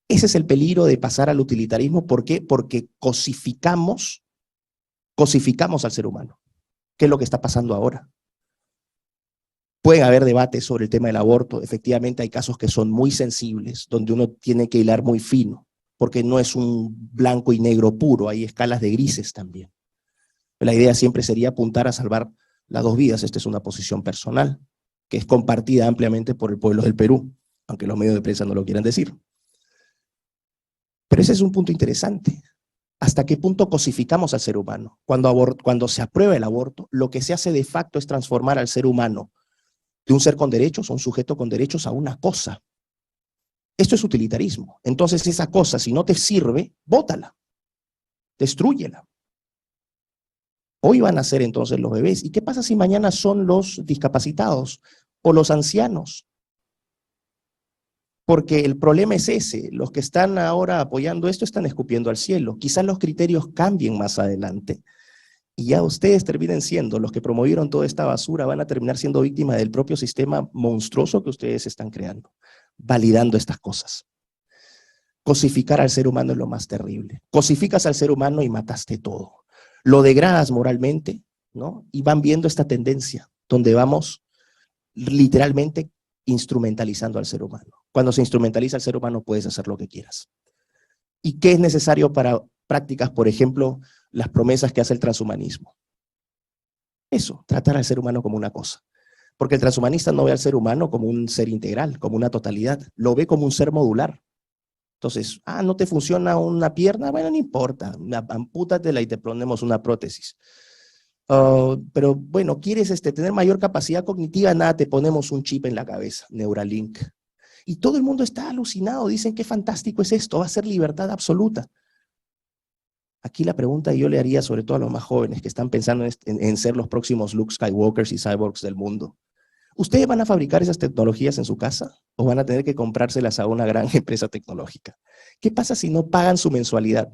[SPEAKER 3] Ese es el peligro de pasar al utilitarismo. ¿Por qué? Porque cosificamos al ser humano. ¿Qué es lo que está pasando ahora? Pueden haber debates sobre el tema del aborto. Efectivamente hay casos que son muy sensibles, donde uno tiene que hilar muy fino, porque no es un blanco y negro puro, hay escalas de grises también. La idea siempre sería apuntar a salvar las dos vidas. Esta es una posición personal, que es compartida ampliamente por el pueblo del Perú, aunque los medios de prensa no lo quieran decir. Pero ese es un punto interesante. ¿Hasta qué punto cosificamos al ser humano? Cuando se aprueba el aborto, lo que se hace de facto es transformar al ser humano de un ser con derechos, un sujeto con derechos, a una cosa. Esto es utilitarismo. Entonces esa cosa, si no te sirve, bótala, destrúyela. Hoy van a ser entonces los bebés. ¿Y qué pasa si mañana son los discapacitados o los ancianos? Porque el problema es ese. Los que están ahora apoyando esto están escupiendo al cielo. Quizás los criterios cambien más adelante. Y ya ustedes terminen siendo, los que promovieron toda esta basura, van a terminar siendo víctimas del propio sistema monstruoso que ustedes están creando, validando estas cosas. Cosificar al ser humano es lo más terrible. Cosificas al ser humano y mataste todo. Lo degradas moralmente, ¿no? Y van viendo esta tendencia, donde vamos literalmente instrumentalizando al ser humano. Cuando se instrumentaliza al ser humano, puedes hacer lo que quieras. ¿Y qué es necesario para prácticas, por ejemplo, las promesas que hace el transhumanismo? Eso, tratar al ser humano como una cosa. Porque el transhumanista no ve al ser humano como un ser integral, como una totalidad, lo ve como un ser modular. Entonces, no te funciona una pierna, bueno, no importa, ampútatela y te ponemos una prótesis. Pero bueno, ¿quieres tener mayor capacidad cognitiva? Nada, te ponemos un chip en la cabeza, Neuralink. Y todo el mundo está alucinado, dicen qué fantástico es esto, va a ser libertad absoluta. Aquí la pregunta yo le haría sobre todo a los más jóvenes que están pensando en ser los próximos Luke Skywalkers y cyborgs del mundo. ¿Ustedes van a fabricar esas tecnologías en su casa o van a tener que comprárselas a una gran empresa tecnológica? ¿Qué pasa si no pagan su mensualidad?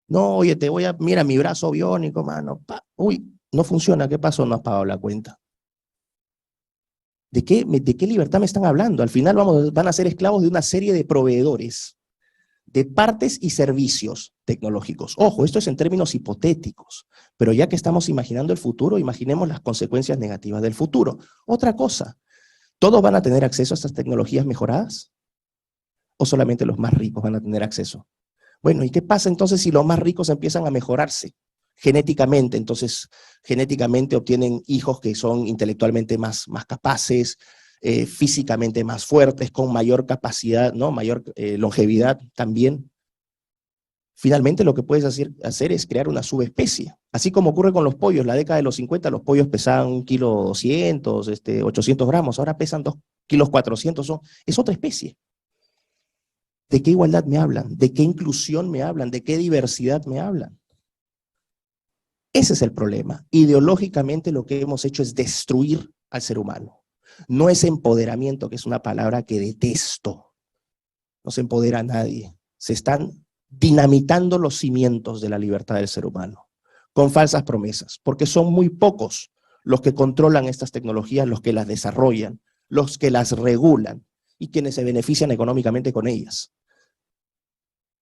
[SPEAKER 3] No, oye, mira mi brazo biónico, mano. Uy, no funciona, ¿qué pasó? No has pagado la cuenta. ¿De qué libertad me están hablando? Al final van a ser esclavos de una serie de proveedores, de partes y servicios tecnológicos. Ojo, esto es en términos hipotéticos, pero ya que estamos imaginando el futuro, imaginemos las consecuencias negativas del futuro. Otra cosa, ¿todos van a tener acceso a estas tecnologías mejoradas? ¿O solamente los más ricos van a tener acceso? Bueno, ¿y qué pasa entonces si los más ricos empiezan a mejorarse genéticamente? Entonces, genéticamente obtienen hijos que son intelectualmente más capaces, físicamente más fuertes, con mayor capacidad, ¿no? Mayor longevidad también. Finalmente lo que puedes hacer es crear una subespecie. Así como ocurre con los pollos, la década de los 50 los pollos pesaban 1,2 kg, 800 gramos, ahora pesan 2,4 kg, es otra especie. ¿De qué igualdad me hablan? ¿De qué inclusión me hablan? ¿De qué diversidad me hablan? Ese es el problema. Ideológicamente lo que hemos hecho es destruir al ser humano. No es empoderamiento, que es una palabra que detesto. No se empodera a nadie. Se están dinamitando los cimientos de la libertad del ser humano con falsas promesas, porque son muy pocos los que controlan estas tecnologías, los que las desarrollan, los que las regulan y quienes se benefician económicamente con ellas.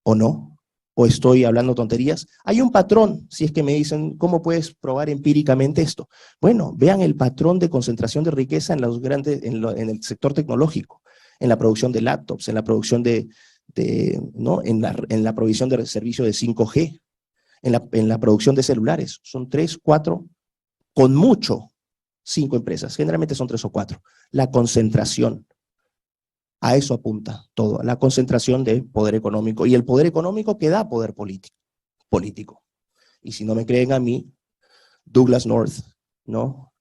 [SPEAKER 3] ¿O no? ¿O estoy hablando tonterías? Hay un patrón, si es que me dicen, ¿cómo puedes probar empíricamente esto? Bueno, vean el patrón de concentración de riqueza en el sector tecnológico, en la producción de laptops, en la producción ¿no? en la provisión de servicio de 5G, en la producción de celulares. Son 3, 4, con mucho, 5 empresas. Generalmente son 3 o 4. La concentración. A eso apunta todo, a la concentración de poder económico, y el poder económico que da poder político. Y si no me creen a mí, Douglass North, ¿no?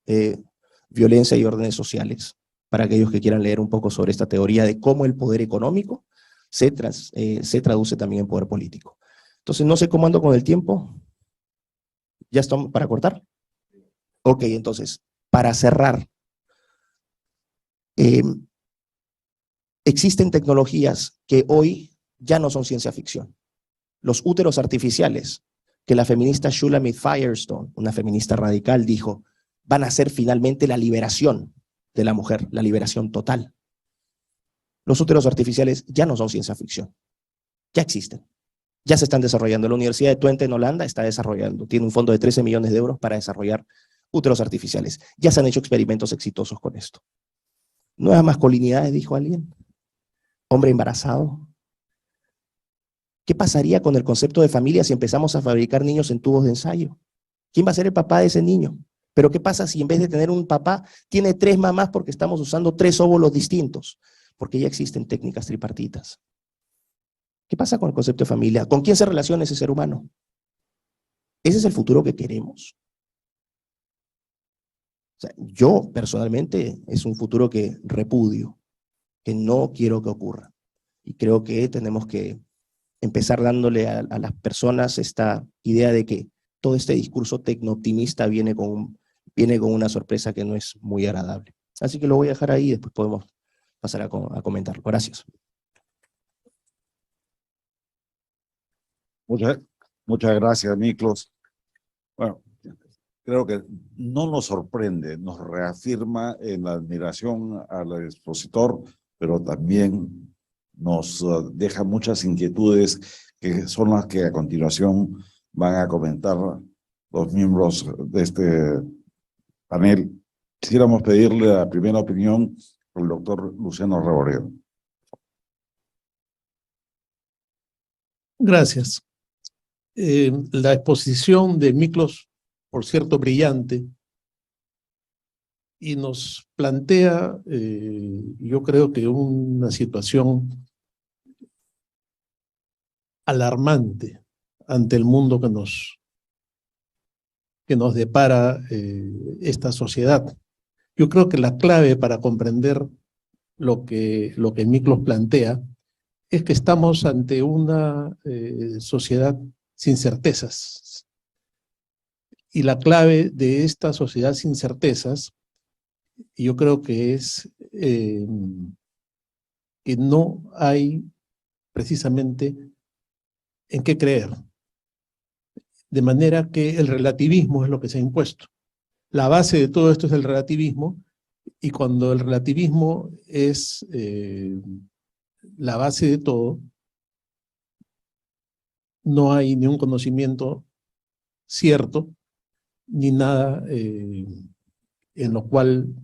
[SPEAKER 3] Violencia y órdenes sociales, para aquellos que quieran leer un poco sobre esta teoría de cómo el poder económico se traduce también en poder político. Entonces, no sé cómo ando con el tiempo. ¿Ya estamos para cortar? Ok, entonces, para cerrar, existen tecnologías que hoy ya no son ciencia ficción. Los úteros artificiales, que la feminista Shulamit Firestone, una feminista radical, dijo, van a ser finalmente la liberación de la mujer, la liberación total. Los úteros artificiales ya no son ciencia ficción, ya existen, ya se están desarrollando. La Universidad de Twente en Holanda está desarrollando, tiene un fondo de 13 millones de euros para desarrollar úteros artificiales. Ya se han hecho experimentos exitosos con esto. Nuevas masculinidades, dijo alguien. Hombre embarazado. ¿Qué pasaría con el concepto de familia si empezamos a fabricar niños en tubos de ensayo? ¿Quién va a ser el papá de ese niño? Pero ¿qué pasa si en vez de tener un papá, tiene 3 mamás porque estamos usando 3 óvulos distintos? Porque ya existen técnicas tripartitas. ¿Qué pasa con el concepto de familia? ¿Con quién se relaciona ese ser humano? ¿Ese es el futuro que queremos? O sea, yo personalmente es un futuro que repudio, que no quiero que ocurra. Y creo que tenemos que empezar dándole a las personas esta idea de que todo este discurso tecno-optimista viene con una sorpresa que no es muy agradable. Así que lo voy a dejar ahí y después podemos pasar a comentarlo. Gracias.
[SPEAKER 1] Muchas gracias, Miklos. Bueno, creo que no nos sorprende, nos reafirma en la admiración al expositor, pero también nos deja muchas inquietudes que son las que a continuación van a comentar los miembros de este panel. Quisiéramos pedirle la primera opinión al doctor Luciano Reborero.
[SPEAKER 4] Gracias. La exposición de Miklos, por cierto, brillante, y nos plantea, yo creo que una situación alarmante ante el mundo que nos depara esta sociedad. Yo creo que la clave para comprender lo que Miklos plantea es que estamos ante una sociedad sin certezas. Y la clave de esta sociedad sin certezas, yo creo que es que no hay precisamente en qué creer. De manera que el relativismo es lo que se ha impuesto. La base de todo esto es el relativismo, y cuando el relativismo es la base de todo, no hay ni un conocimiento cierto, ni nada en lo cual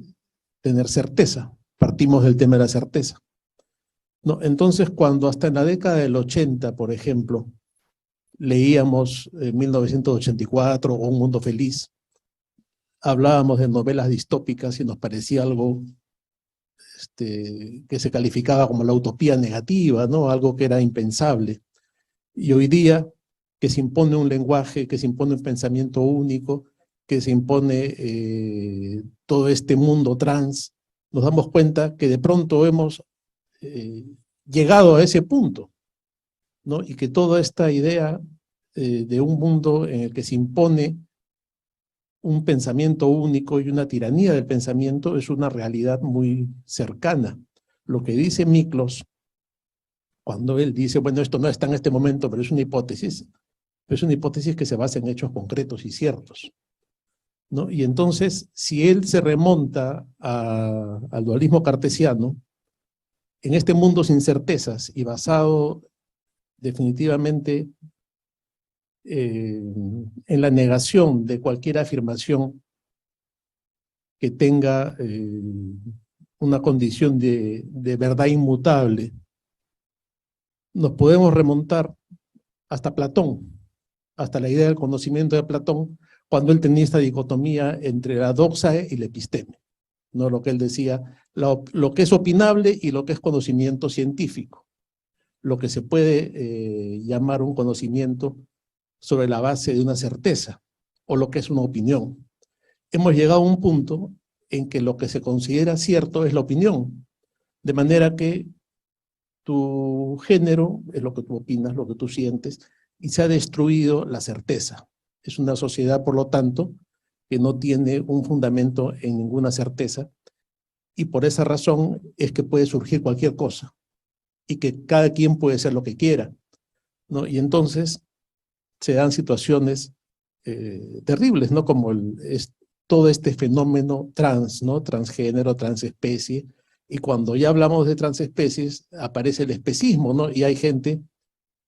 [SPEAKER 4] tener certeza. Partimos del tema de la certeza. No, entonces, cuando hasta en la década del 80, por ejemplo, leíamos 1984 o Un Mundo Feliz, hablábamos de novelas distópicas y nos parecía algo que se calificaba como la utopía negativa, ¿no? Algo que era impensable. Y hoy día que se impone un lenguaje, que se impone un pensamiento único, que se impone todo este mundo trans, nos damos cuenta que de pronto hemos llegado a ese punto, ¿no? Y que toda esta idea de un mundo en el que se impone un pensamiento único y una tiranía del pensamiento es una realidad muy cercana. Lo que dice Miklos, cuando él dice, bueno, esto no está en este momento, pero es una hipótesis que se basa en hechos concretos y ciertos, ¿no? Y entonces, si él se remonta al dualismo cartesiano, en este mundo sin certezas y basado definitivamente en la negación de cualquier afirmación que tenga una condición de verdad inmutable, nos podemos remontar hasta Platón, hasta la idea del conocimiento de Platón, cuando él tenía esta dicotomía entre la doxa y la episteme, ¿no? Lo que él decía, lo que es opinable y lo que es conocimiento científico, lo que se puede llamar un conocimiento sobre la base de una certeza, o lo que es una opinión. Hemos llegado a un punto en que lo que se considera cierto es la opinión, de manera que tu género es lo que tú opinas, lo que tú sientes, y se ha destruido la certeza. Es una sociedad, por lo tanto, que no tiene un fundamento en ninguna certeza, y por esa razón es que puede surgir cualquier cosa, y que cada quien puede ser lo que quiera, ¿no? Y entonces se dan situaciones terribles, ¿no? Como todo este fenómeno trans, ¿no? Transgénero, transespecie, y cuando ya hablamos de transespecies, aparece el especismo, ¿no? Y hay gente,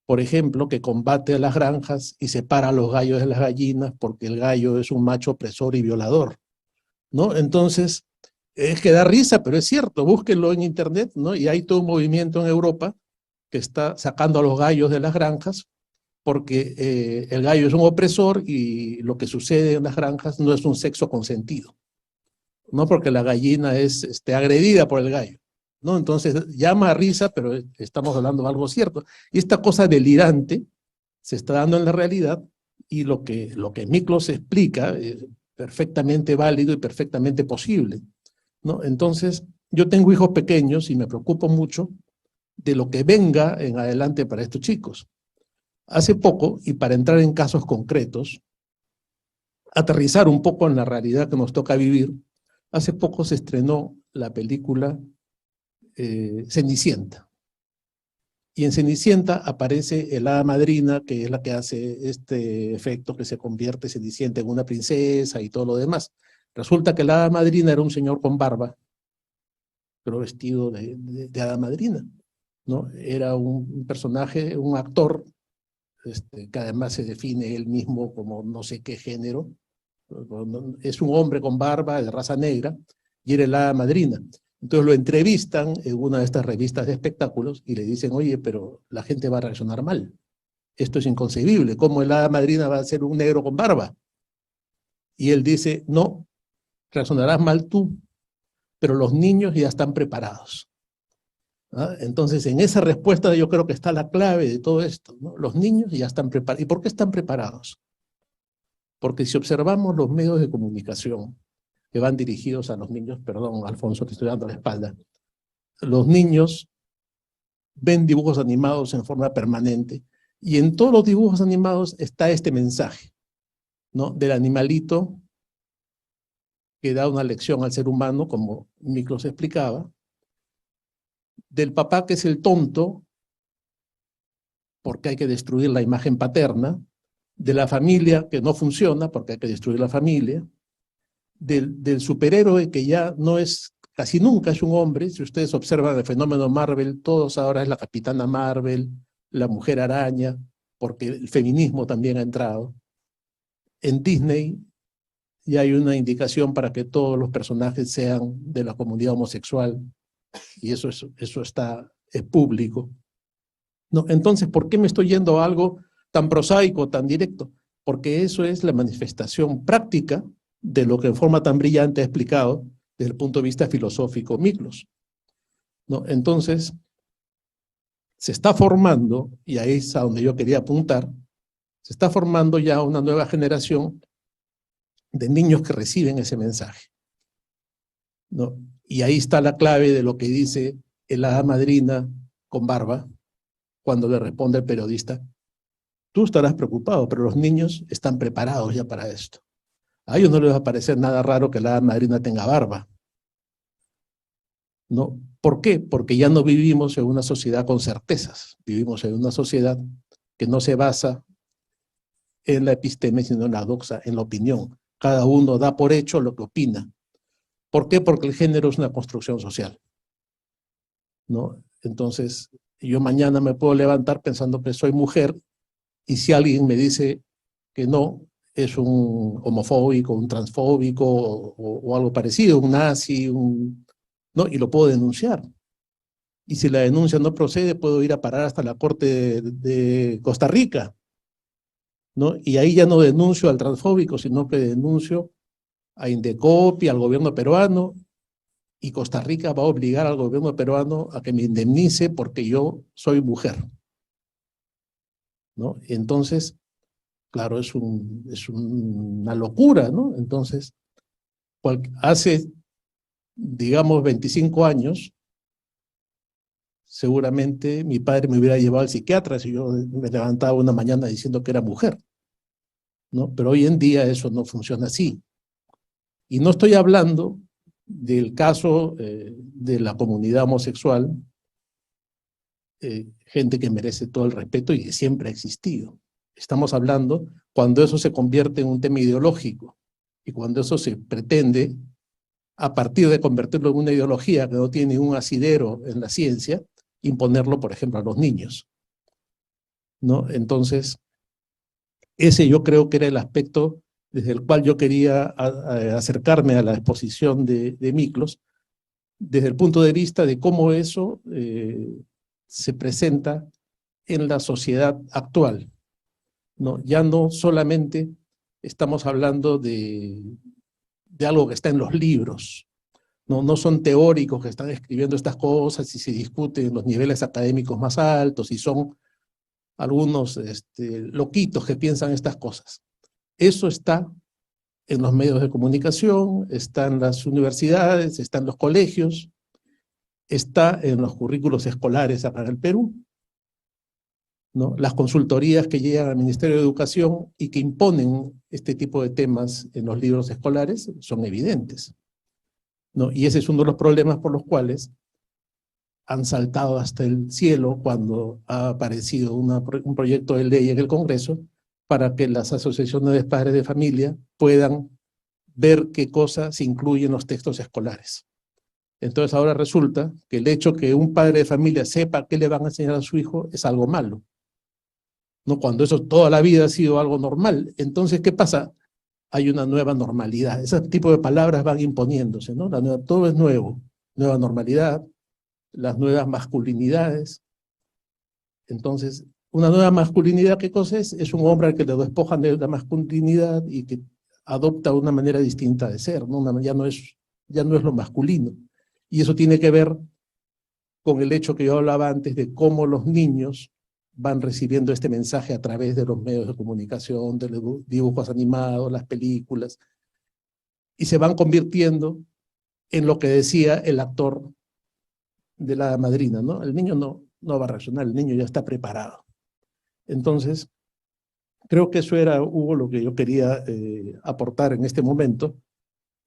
[SPEAKER 4] por ejemplo, que combate a las granjas y separa a los gallos de las gallinas porque el gallo es un macho opresor y violador, ¿no? Entonces, es que da risa, pero es cierto, búsquenlo en internet, ¿no? Y hay todo un movimiento en Europa que está sacando a los gallos de las granjas porque el gallo es un opresor y lo que sucede en las granjas no es un sexo consentido, no porque la gallina es agredida por el gallo, ¿no? Entonces llama a risa, pero estamos hablando de algo cierto. Y esta cosa delirante se está dando en la realidad, y lo que Miklos explica es perfectamente válido y perfectamente posible, ¿no? Entonces, yo tengo hijos pequeños y me preocupo mucho de lo que venga en adelante para estos chicos. Hace poco, y para entrar en casos concretos, aterrizar un poco en la realidad que nos toca vivir, hace poco se estrenó la película Cenicienta. Y en Cenicienta aparece el hada madrina, que es la que hace este efecto que se convierte Cenicienta en una princesa y todo lo demás. Resulta que la hada madrina era un señor con barba, pero vestido de hada madrina, ¿no? Era un personaje, un actor, que además se define él mismo como no sé qué género. Es un hombre con barba de raza negra y era la hada madrina. Entonces lo entrevistan en una de estas revistas de espectáculos y le dicen, oye, pero la gente va a reaccionar mal. Esto es inconcebible. ¿Cómo el hada madrina va a ser un negro con barba? Y él dice, no, reaccionarás mal tú, pero los niños ya están preparados. ¿Ah? Entonces, en esa respuesta yo creo que está la clave de todo esto, ¿no? Los niños ya están preparados. ¿Y por qué están preparados? Porque si observamos los medios de comunicación que van dirigidos a los niños, perdón, Alfonso, te estoy dando la espalda, los niños ven dibujos animados en forma permanente, y en todos los dibujos animados está este mensaje, ¿no? Del animalito que da una lección al ser humano, como Miklos explicaba, del papá que es el tonto, porque hay que destruir la imagen paterna, de la familia que no funciona, porque hay que destruir la familia, del superhéroe que ya no es, casi nunca es un hombre. Si ustedes observan el fenómeno Marvel, todos ahora es la Capitana Marvel, la Mujer Araña, porque el feminismo también ha entrado. En Disney ya hay una indicación para que todos los personajes sean de la comunidad homosexual, y eso es público, ¿no? Entonces, ¿por qué me estoy yendo a algo tan prosaico, tan directo? Porque eso es la manifestación práctica de lo que en forma tan brillante ha explicado desde el punto de vista filosófico Miklos, ¿no? Entonces, se está formando, y ahí es a donde yo quería apuntar, Se está formando ya una nueva generación de niños que reciben ese mensaje, ¿no? Y ahí está la clave de lo que dice el hada madrina con barba, cuando le responde el periodista: tú estarás preocupado, pero los niños están preparados ya para esto. A ellos no les va a parecer nada raro que la hada madrina tenga barba, ¿no? ¿Por qué? Porque ya no vivimos en una sociedad con certezas, vivimos en una sociedad que no se basa en la episteme, sino en la doxa, en la opinión. Cada uno da por hecho lo que opina. ¿Por qué? Porque el género es una construcción social, ¿no? Entonces, yo mañana me puedo levantar pensando que soy mujer, y si alguien me dice que no, es un homofóbico, un transfóbico o algo parecido, un nazi, ¿no? Y lo puedo denunciar. Y si la denuncia no procede, puedo ir a parar hasta la Corte de Costa Rica, ¿no? Y ahí ya no denuncio al transfóbico, sino que denuncio a Indecopi, al gobierno peruano, y Costa Rica va a obligar al gobierno peruano a que me indemnice porque yo soy mujer, ¿no? Entonces, claro, es una locura, ¿no? Entonces, hace, digamos, 25 años, seguramente mi padre me hubiera llevado al psiquiatra si yo me levantaba una mañana diciendo que era mujer, ¿no? Pero hoy en día eso no funciona así. Y no estoy hablando del caso de la comunidad homosexual, gente que merece todo el respeto y que siempre ha existido. Estamos hablando cuando eso se convierte en un tema ideológico y cuando eso se pretende, a partir de convertirlo en una ideología que no tiene un asidero en la ciencia, imponerlo, por ejemplo, a los niños, ¿no? Entonces, ese yo creo que era el aspecto desde el cual yo quería acercarme a la exposición de Miklos, desde el punto de vista de cómo eso se presenta en la sociedad actual, ¿no? Ya no solamente estamos hablando de algo que está en los libros, ¿no? No son teóricos que están escribiendo estas cosas y se discuten en los niveles académicos más altos y son algunos loquitos que piensan estas cosas. Eso está en los medios de comunicación, está en las universidades, está en los colegios, está en los currículos escolares acá en el Perú, ¿no? Las consultorías que llegan al Ministerio de Educación y que imponen este tipo de temas en los libros escolares son evidentes, ¿no? Y ese es uno de los problemas por los cuales han saltado hasta el cielo cuando ha aparecido un proyecto de ley en el Congreso para que las asociaciones de padres de familia puedan ver qué cosas se incluyen en los textos escolares. Entonces ahora resulta que el hecho que un padre de familia sepa qué le van a enseñar a su hijo es algo malo, ¿no? Cuando eso toda la vida ha sido algo normal. Entonces, ¿qué pasa? Hay una nueva normalidad. Ese tipo de palabras van imponiéndose, ¿no? Todo es nuevo. Nueva normalidad, las nuevas masculinidades. Entonces, una nueva masculinidad, ¿qué cosa es? Es un hombre al que le despojan de la masculinidad y que adopta una manera distinta de ser, ¿no? Ya no es lo masculino. Y eso tiene que ver con el hecho que yo hablaba antes de cómo los niños van recibiendo este mensaje a través de los medios de comunicación, de los dibujos animados, las películas, y se van convirtiendo en lo que decía el actor de la madrina, ¿no? El niño no va a reaccionar, el niño ya está preparado. Entonces, creo que eso era, Hugo, lo que yo quería aportar en este momento,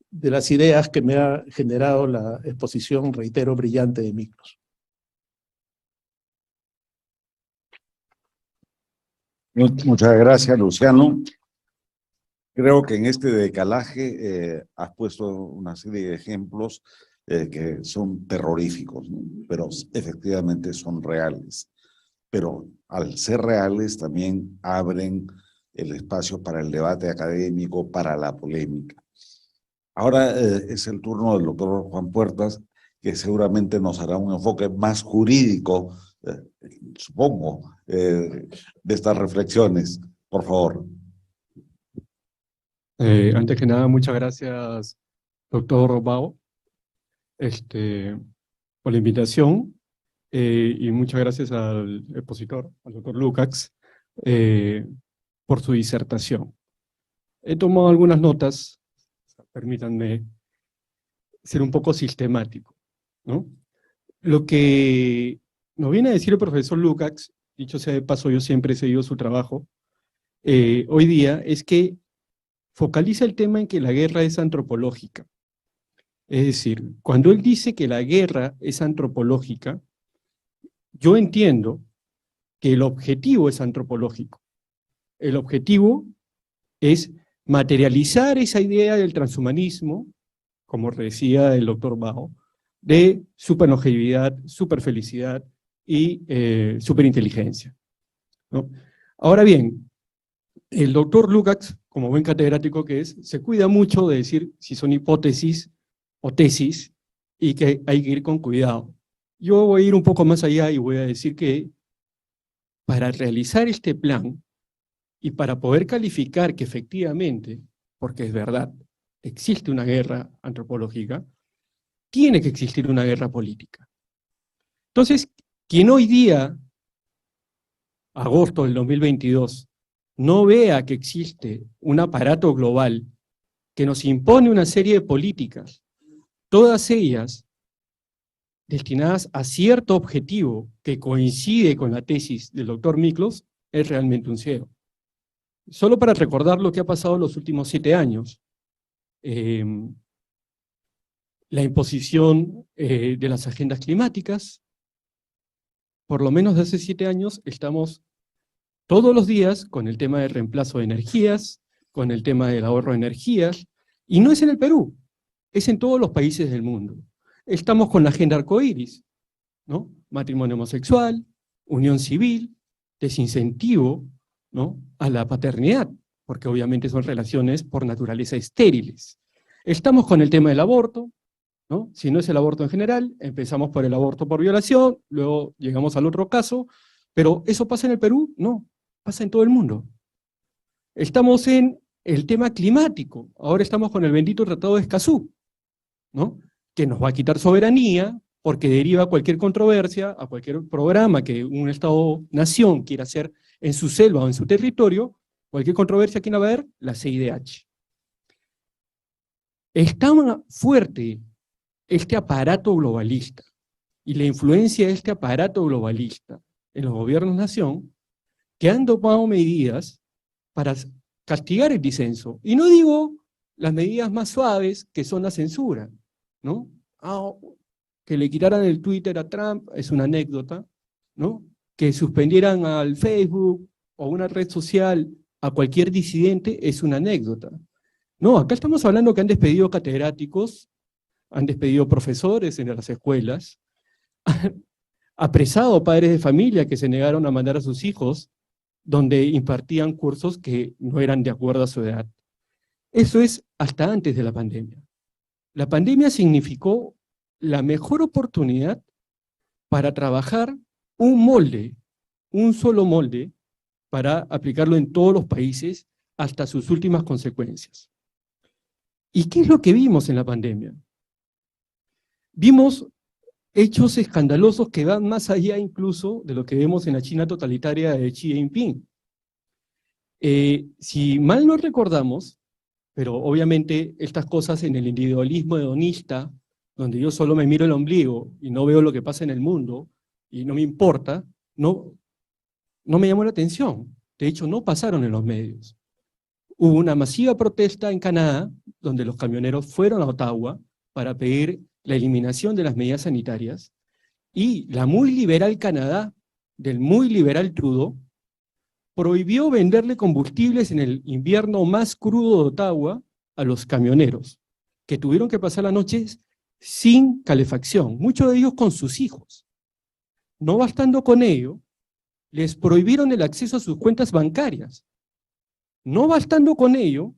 [SPEAKER 4] de las ideas que me ha generado la exposición, reitero, brillante de Miklos.
[SPEAKER 1] Muchas gracias, Luciano. Creo que en este decalaje has puesto una serie de ejemplos que son terroríficos, ¿no? Pero efectivamente son reales. Pero al ser reales también abren el espacio para el debate académico, para la polémica. Ahora es el turno del doctor Juan Puertas, que seguramente nos hará un enfoque más jurídico, supongo, de estas reflexiones. Por favor.
[SPEAKER 5] Antes que nada, muchas gracias, doctor Bao, por la invitación y muchas gracias al expositor, al doctor Lukács, por su disertación. He tomado algunas notas, permítanme ser un poco sistemático, ¿no? Lo que nos viene a decir el profesor Lukács, dicho sea de paso, yo siempre he seguido su trabajo, hoy día, es que focaliza el tema en que la guerra es antropológica. Es decir, cuando él dice que la guerra es antropológica, yo entiendo que el objetivo es antropológico. El objetivo es materializar esa idea del transhumanismo, como decía el doctor Bao, de superlongevidad, superfelicidad y superinteligencia, ¿no? Ahora bien, el doctor Lukács, como buen catedrático que es, se cuida mucho de decir si son hipótesis o tesis y que hay que ir con cuidado. Yo voy a ir un poco más allá y voy a decir que para realizar este plan y para poder calificar que efectivamente, porque es verdad, existe una guerra antropológica, tiene que existir una guerra política. Entonces, quien hoy día, agosto del 2022, no vea que existe un aparato global que nos impone una serie de políticas, todas ellas destinadas a cierto objetivo que coincide con la tesis del doctor Miklos, es realmente un ciego. Solo para recordar lo que ha pasado en los últimos 7 años, la imposición de las agendas climáticas, por lo menos desde hace 7 años estamos todos los días con el tema del reemplazo de energías, con el tema del ahorro de energías, y no es en el Perú, es en todos los países del mundo. Estamos con la agenda arcoíris, ¿no? Matrimonio homosexual, unión civil, desincentivo, ¿no?, a la paternidad, porque obviamente son relaciones por naturaleza estériles. Estamos con el tema del aborto, ¿no? Si no es el aborto en general, empezamos por el aborto por violación, luego llegamos al otro caso, pero ¿eso pasa en el Perú? No, pasa en todo el mundo. Estamos en el tema climático, ahora estamos con el bendito Tratado de Escazú, ¿no?, que nos va a quitar soberanía, porque deriva cualquier controversia a cualquier programa que un Estado-nación quiera hacer en su selva o en su territorio, cualquier controversia, ¿quién la va a ver? La CIDH. Es tan fuerte este aparato globalista y la influencia de este aparato globalista en los gobiernos-nación que han tomado medidas para castigar el disenso. Y no digo las medidas más suaves, que son la censura, ¿no? Que le quitaran el Twitter a Trump es una anécdota, ¿no? Que suspendieran al Facebook o una red social a cualquier disidente es una anécdota. No, acá estamos hablando que han despedido catedráticos, han despedido profesores en las escuelas, han apresado padres de familia que se negaron a mandar a sus hijos donde impartían cursos que no eran de acuerdo a su edad. Eso es hasta antes de la pandemia. La pandemia significó la mejor oportunidad para trabajar un molde, un solo molde, para aplicarlo en todos los países hasta sus últimas consecuencias. ¿Y qué es lo que vimos en la pandemia? Vimos hechos escandalosos que van más allá incluso de lo que vemos en la China totalitaria de Xi Jinping. Si mal no recordamos, pero obviamente estas cosas en el individualismo hedonista, donde yo solo me miro el ombligo y no veo lo que pasa en el mundo, y no me importa, no me llamó la atención. De hecho, no pasaron en los medios. Hubo una masiva protesta en Canadá, donde los camioneros fueron a Ottawa para pedir la eliminación de las medidas sanitarias, y la muy liberal Canadá, del muy liberal Trudeau, prohibió venderle combustibles en el invierno más crudo de Ottawa a los camioneros, que tuvieron que pasar las noches sin calefacción, muchos de ellos con sus hijos. No bastando con ello, les prohibieron el acceso a sus cuentas bancarias. No bastando con ello,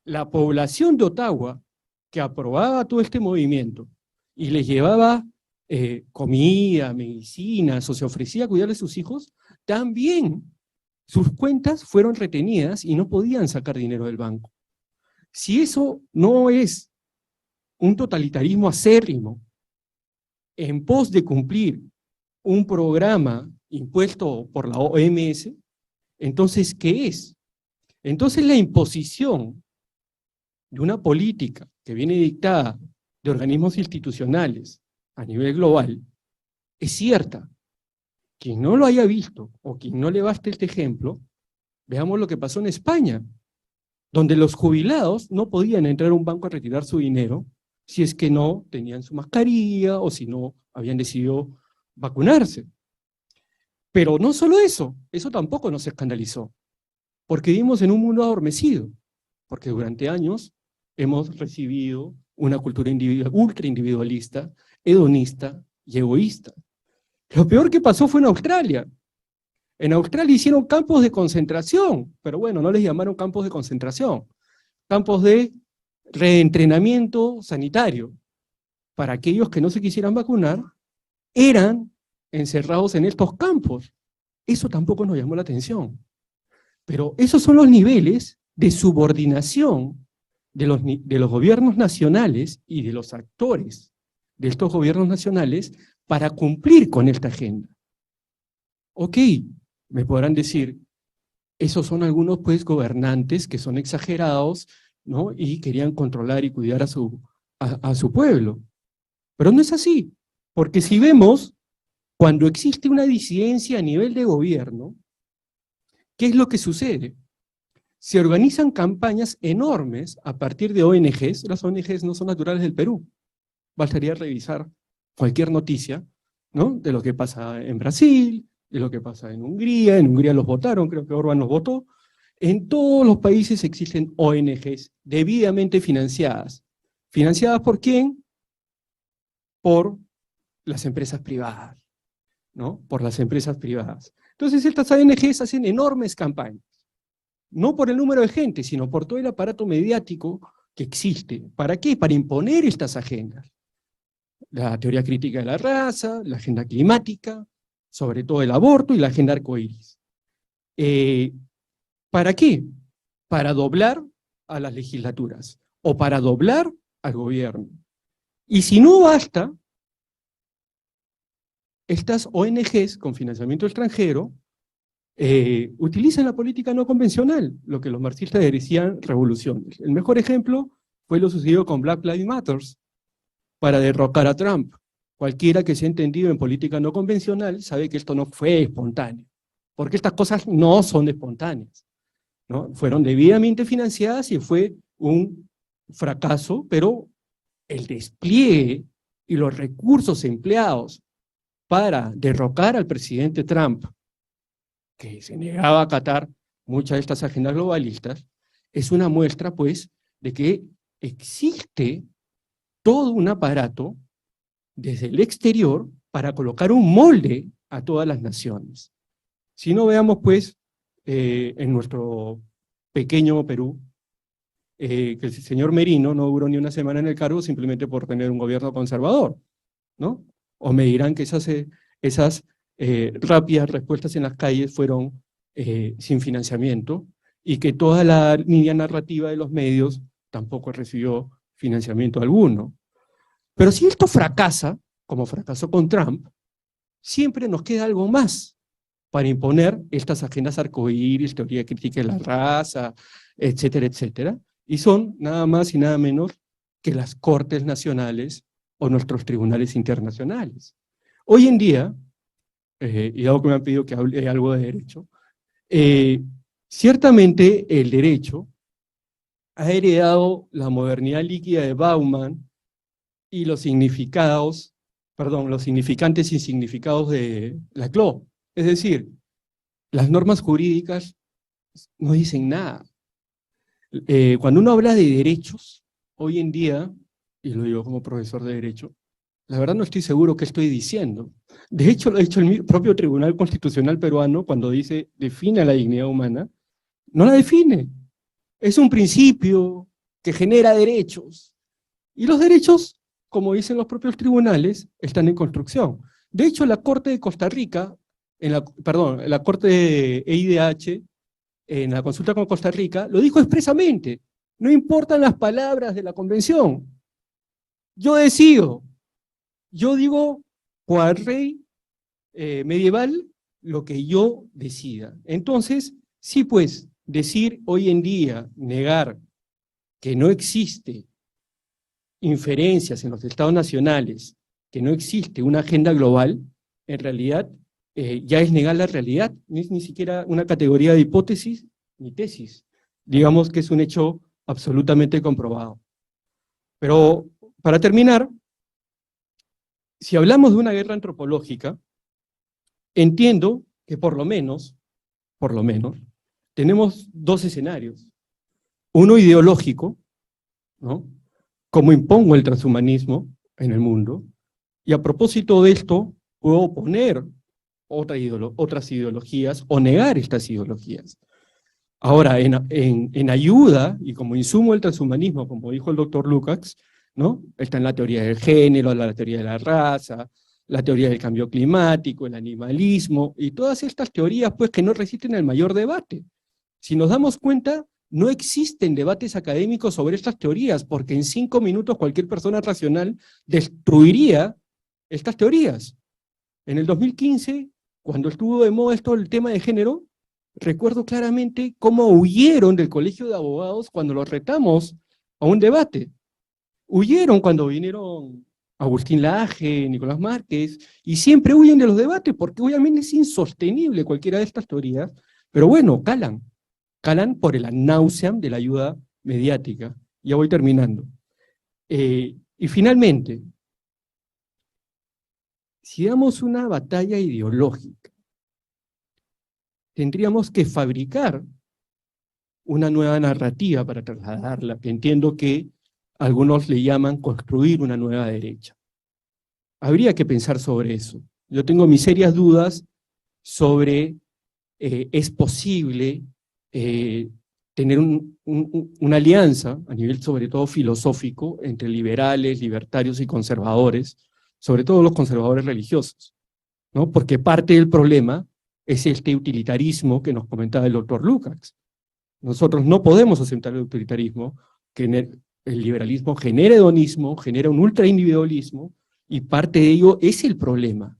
[SPEAKER 5] la población de Ottawa, que aprobaba todo este movimiento y les llevaba comida, medicinas, o se ofrecía a cuidarle a sus hijos, también sus cuentas fueron retenidas y no podían sacar dinero del banco. Si eso no es un totalitarismo acérrimo en pos de cumplir un programa impuesto por la OMS, entonces, ¿qué es? Entonces la imposición de una política que viene dictada de organismos institucionales a nivel global es cierta. Quien no lo haya visto o quien no le baste este ejemplo, veamos lo que pasó en España, donde los jubilados no podían entrar a un banco a retirar su dinero si es que no tenían su mascarilla o si no habían decidido vacunarse. Pero no solo eso tampoco nos escandalizó, porque vivimos en un mundo adormecido, porque durante años hemos recibido una cultura ultra individualista, hedonista y egoísta. Lo peor que pasó fue en Australia. En Australia hicieron campos de concentración, pero bueno, no les llamaron campos de concentración, campos de reentrenamiento sanitario. Para aquellos que no se quisieran vacunar, eran encerrados en estos campos. Eso tampoco nos llamó la atención. Pero esos son los niveles de subordinación de los gobiernos nacionales y de los actores de estos gobiernos nacionales para cumplir con esta agenda. Ok, me podrán decir, esos son algunos pues gobernantes que son exagerados, ¿no? Y querían controlar y cuidar a su pueblo. Pero no es así, porque si vemos, cuando existe una disidencia a nivel de gobierno, ¿qué es lo que sucede? Se organizan campañas enormes a partir de ONGs. Las ONGs no son naturales del Perú. Bastaría revisar cualquier noticia, ¿no? De lo que pasa en Brasil, de lo que pasa en Hungría los votaron, creo que Orbán los votó. En todos los países existen ONGs debidamente financiadas. ¿Financiadas por quién? Por las empresas privadas, ¿no? Por las empresas privadas. Entonces estas ONGs hacen enormes campañas, no por el número de gente, sino por todo el aparato mediático que existe. ¿Para qué? Para imponer estas agendas. La teoría crítica de la raza, la agenda climática, sobre todo el aborto y la agenda arcoíris. ¿Para qué? Para doblar a las legislaturas o para doblar al gobierno. Y si no basta, estas ONGs con financiamiento extranjero utilizan la política no convencional, lo que los marxistas decían revoluciones. El mejor ejemplo fue lo sucedido con Black Lives Matter para derrocar a Trump. Cualquiera que se ha entendido en política no convencional sabe que esto no fue espontáneo, porque estas cosas no son espontáneas, ¿no? Fueron debidamente financiadas y fue un fracaso, pero el despliegue y los recursos empleados para derrocar al presidente Trump, que se negaba a acatar muchas de estas agendas globalistas, es una muestra, pues, de que existe todo un aparato desde el exterior para colocar un molde a todas las naciones. Si no, veamos, pues, en nuestro pequeño Perú, que el señor Merino no duró ni una semana en el cargo simplemente por tener un gobierno conservador, ¿no? O me dirán que esas rápidas respuestas en las calles fueron sin financiamiento y que toda la línea narrativa de los medios tampoco recibió financiamiento alguno. Pero si esto fracasa, como fracasó con Trump, siempre nos queda algo más para imponer estas agendas arcoíris, teoría crítica de la raza, etcétera, etcétera, y son nada más y nada menos que las cortes nacionales o nuestros tribunales internacionales. Hoy en día, y dado que me han pedido que hable algo de derecho, ciertamente el derecho ha heredado la modernidad líquida de Bauman y los significantes y significados de Laclau. Es decir, las normas jurídicas no dicen nada. Cuando uno habla de derechos, hoy en día, y lo digo como profesor de Derecho, la verdad no estoy seguro qué estoy diciendo. De hecho, lo ha dicho el propio Tribunal Constitucional peruano cuando dice, define la dignidad humana, no la define. Es un principio que genera derechos. Y los derechos, como dicen los propios tribunales, están en construcción. De hecho, la Corte de Costa Rica, la Corte de EIDH, en la consulta con Costa Rica, lo dijo expresamente. No importan las palabras de la convención. Yo decido. Yo digo, cual rey medieval, lo que yo decida. Entonces, sí, pues, decir hoy en día, negar que no existe inferencias en los estados nacionales, que no existe una agenda global, en realidad ya es negar la realidad, no es ni siquiera una categoría de hipótesis ni tesis. Digamos que es un hecho absolutamente comprobado. Pero para terminar, si hablamos de una guerra antropológica, entiendo que por lo menos, tenemos dos escenarios. Uno ideológico, ¿no? Cómo impongo el transhumanismo en el mundo, y a propósito de esto, puedo poner otras ideologías o negar estas ideologías. Ahora, en ayuda y como insumo del transhumanismo, como dijo el doctor Lukács, ¿no? Está en la teoría del género, la teoría de la raza, la teoría del cambio climático, el animalismo, y todas estas teorías pues que no resisten el mayor debate. Si nos damos cuenta, no existen debates académicos sobre estas teorías, porque en 5 minutos cualquier persona racional destruiría estas teorías. En el 2015, cuando estuvo de moda esto el tema de género, recuerdo claramente cómo huyeron del colegio de abogados cuando los retamos a un debate. Huyeron cuando vinieron Agustín Laje, Nicolás Márquez, y siempre huyen de los debates, porque obviamente es insostenible cualquiera de estas teorías, pero bueno, calan por el náusea de la ayuda mediática. Ya voy terminando. Y finalmente, si damos una batalla ideológica, tendríamos que fabricar una nueva narrativa para trasladarla, que entiendo que algunos le llaman construir una nueva derecha. Habría que pensar sobre eso. Yo tengo mis serias dudas sobre es posible tener una alianza a nivel sobre todo filosófico entre liberales, libertarios y conservadores, sobre todo los conservadores religiosos, ¿no? Porque parte del problema es este utilitarismo que nos comentaba el doctor Lukács. Nosotros no podemos aceptar el utilitarismo, que el liberalismo genera hedonismo, genera un ultraindividualismo, y parte de ello es el problema.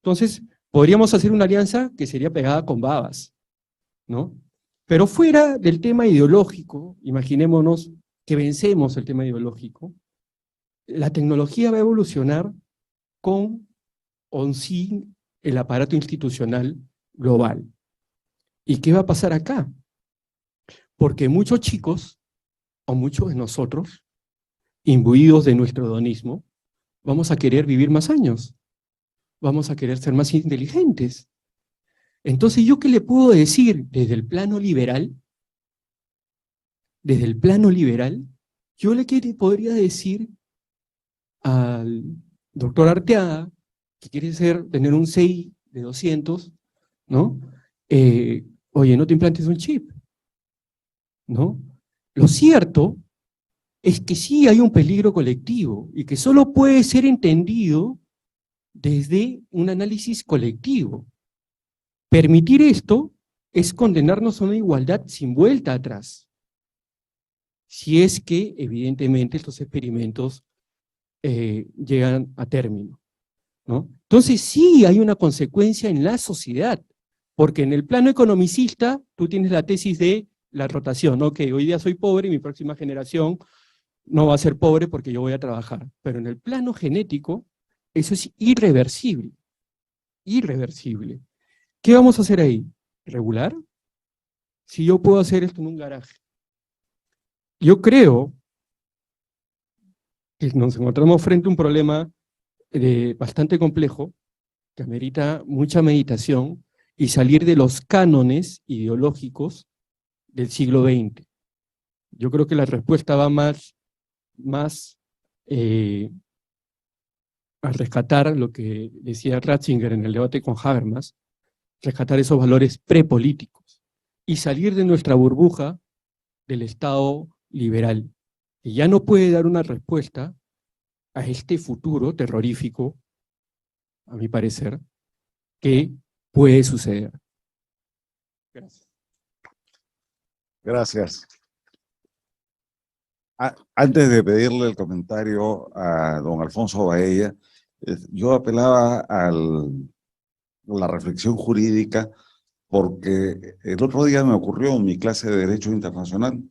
[SPEAKER 5] Entonces, podríamos hacer una alianza que sería pegada con babas, ¿no? Pero fuera del tema ideológico, imaginémonos que vencemos el tema ideológico, la tecnología va a evolucionar con o sin el aparato institucional global. ¿Y qué va a pasar acá? Porque muchos chicos, o muchos de nosotros, imbuidos de nuestro hedonismo, vamos a querer vivir más años, vamos a querer ser más inteligentes. Entonces, ¿yo qué le puedo decir desde el plano liberal? Desde el plano liberal, yo le podría decir al doctor Arteaga, que quiere tener un CI de 200, ¿no? Oye, no te implantes un chip, ¿no? Lo cierto es que sí hay un peligro colectivo y que solo puede ser entendido desde un análisis colectivo. Permitir esto es condenarnos a una igualdad sin vuelta atrás, si es que, evidentemente, estos experimentos llegan a término, ¿no? Entonces sí hay una consecuencia en la sociedad, porque en el plano economicista tú tienes la tesis de la rotación, ¿no? Que hoy día soy pobre y mi próxima generación no va a ser pobre porque yo voy a trabajar. Pero en el plano genético, eso es irreversible, irreversible. ¿Qué vamos a hacer ahí? ¿Regular? Si yo puedo hacer esto en un garaje. Yo creo que nos encontramos frente a un problema bastante complejo, que amerita mucha meditación y salir de los cánones ideológicos del siglo XX. Yo creo que la respuesta va más a rescatar lo que decía Ratzinger en el debate con Habermas, rescatar esos valores prepolíticos y salir de nuestra burbuja del Estado liberal, que ya no puede dar una respuesta a este futuro terrorífico, a mi parecer, que puede suceder. Gracias.
[SPEAKER 1] Gracias. Antes de pedirle el comentario a don Alfonso Baella, yo apelaba a la reflexión jurídica porque el otro día me ocurrió en mi clase de Derecho Internacional,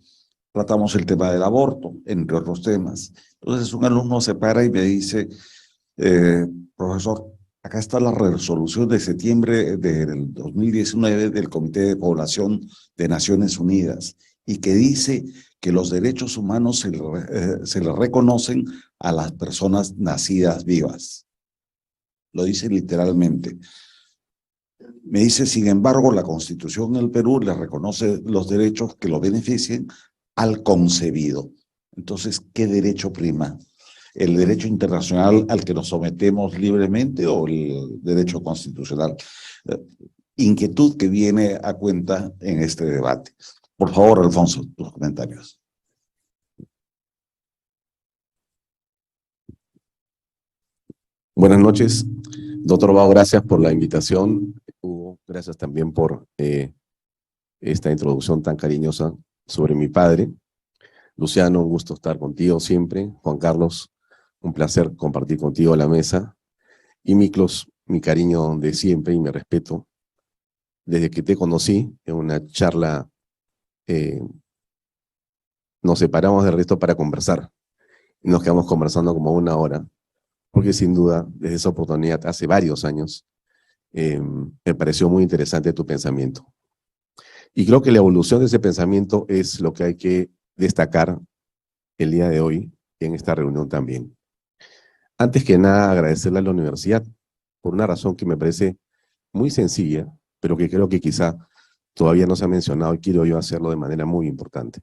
[SPEAKER 1] tratamos el tema del aborto, entre otros temas. Entonces un alumno se para y me dice, profesor, acá está la resolución de septiembre del 2019 del Comité de Población de Naciones Unidas y que dice que los derechos humanos se le reconocen a las personas nacidas vivas. Lo dice literalmente. Me dice, sin embargo, la Constitución del Perú le reconoce los derechos que lo beneficien al concebido. Entonces, ¿qué derecho prima? ¿El derecho internacional al que nos sometemos libremente o el derecho constitucional? Inquietud que viene a cuenta en este debate. Por favor, Alfonso, tus comentarios.
[SPEAKER 6] Buenas noches, doctor Bao, gracias por la invitación. Hugo, gracias también por esta introducción tan cariñosa sobre mi padre. Luciano, un gusto estar contigo siempre. Juan Carlos, un placer compartir contigo la mesa. Y Miklos, mi cariño de siempre y mi respeto. Desde que te conocí en una charla, nos separamos del resto para conversar. Y nos quedamos conversando como 1 hora. Porque sin duda, desde esa oportunidad, hace varios años, me pareció muy interesante tu pensamiento. Y creo que la evolución de ese pensamiento es lo que hay que destacar el día de hoy en esta reunión también. Antes que nada, agradecerle a la universidad por una razón que me parece muy sencilla, pero que creo que quizá todavía no se ha mencionado y quiero yo hacerlo de manera muy importante.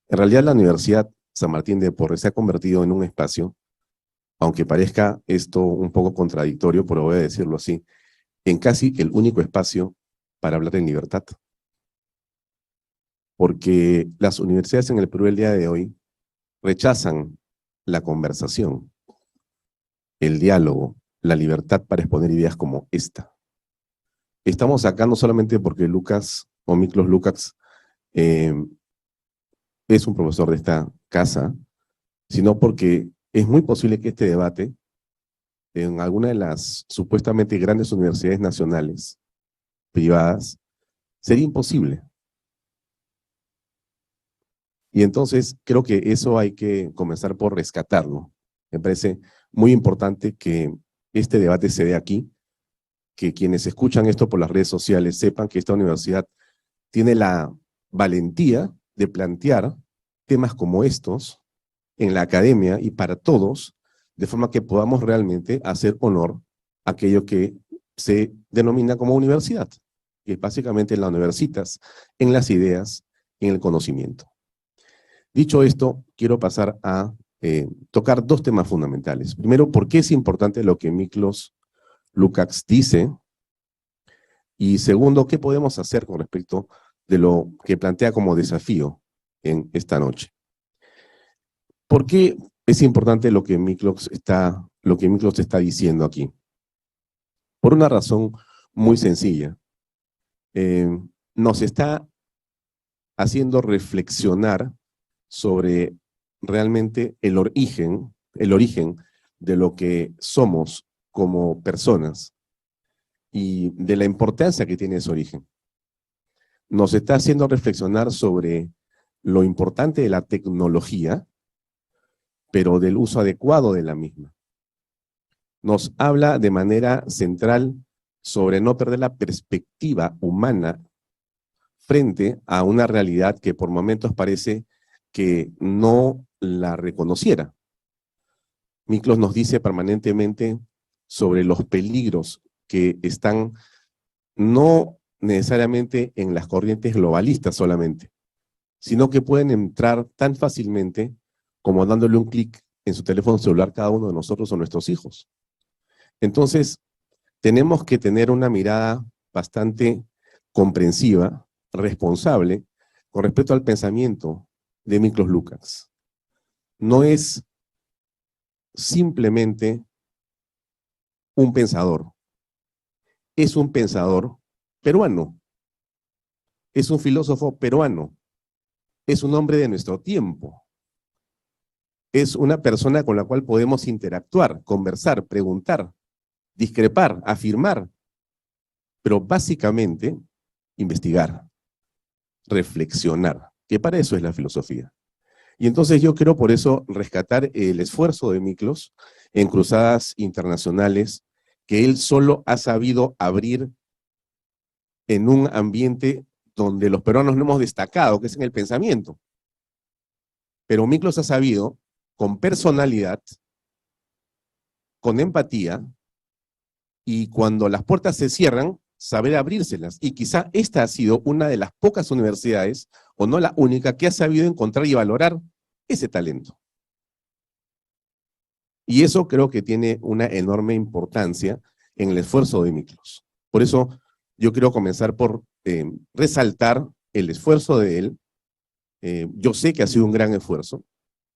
[SPEAKER 6] En realidad, la Universidad San Martín de Porres se ha convertido en un espacio, aunque parezca esto un poco contradictorio, pero voy a decirlo así, en casi el único espacio para hablar en libertad. Porque las universidades en el Perú el día de hoy rechazan la conversación, el diálogo, la libertad para exponer ideas como esta. Estamos acá no solamente porque Lucas o Miklos Lukács es un profesor de esta casa, sino porque es muy posible que este debate en alguna de las supuestamente grandes universidades nacionales, privadas, sería imposible. Y entonces creo que eso hay que comenzar por rescatarlo. Me parece muy importante que este debate se dé aquí, que quienes escuchan esto por las redes sociales sepan que esta universidad tiene la valentía de plantear temas como estos en la academia y para todos, de forma que podamos realmente hacer honor a aquello que se denomina como universidad, que es básicamente la universitas, en las ideas, en el conocimiento. Dicho esto, quiero pasar a tocar 2 temas fundamentales. Primero, ¿por qué es importante lo que Miklos Lukács dice? Y segundo, ¿qué podemos hacer con respecto de lo que plantea como desafío en esta noche? ¿Por qué es importante lo que Miklos está diciendo aquí? Por una razón muy sencilla. Nos está haciendo reflexionar sobre realmente el origen de lo que somos como personas y de la importancia que tiene ese origen. Nos está haciendo reflexionar sobre lo importante de la tecnología, pero del uso adecuado de la misma. Nos habla de manera central sobre no perder la perspectiva humana frente a una realidad que por momentos parece que no la reconociera. Miklos nos dice permanentemente sobre los peligros que están no necesariamente en las corrientes globalistas solamente, sino que pueden entrar tan fácilmente como dándole un clic en su teléfono celular cada uno de nosotros o nuestros hijos. Entonces, tenemos que tener una mirada bastante comprensiva, responsable, con respecto al pensamiento de Miklos Lukács. No es simplemente un pensador, es un pensador peruano, es un filósofo peruano, es un hombre de nuestro tiempo, es una persona con la cual podemos interactuar, conversar, preguntar, discrepar, afirmar, pero básicamente investigar, reflexionar, que para eso es la filosofía. Y entonces yo quiero por eso rescatar el esfuerzo de Miklos en cruzadas internacionales que él solo ha sabido abrir en un ambiente donde los peruanos no hemos destacado, que es en el pensamiento. Pero Miklos ha sabido, con personalidad, con empatía, y cuando las puertas se cierran, saber abrírselas. Y quizá esta ha sido una de las pocas universidades, o no la única, que ha sabido encontrar y valorar ese talento. Y eso creo que tiene una enorme importancia en el esfuerzo de Miklos. Por eso yo quiero comenzar por resaltar el esfuerzo de él. Yo sé que ha sido un gran esfuerzo,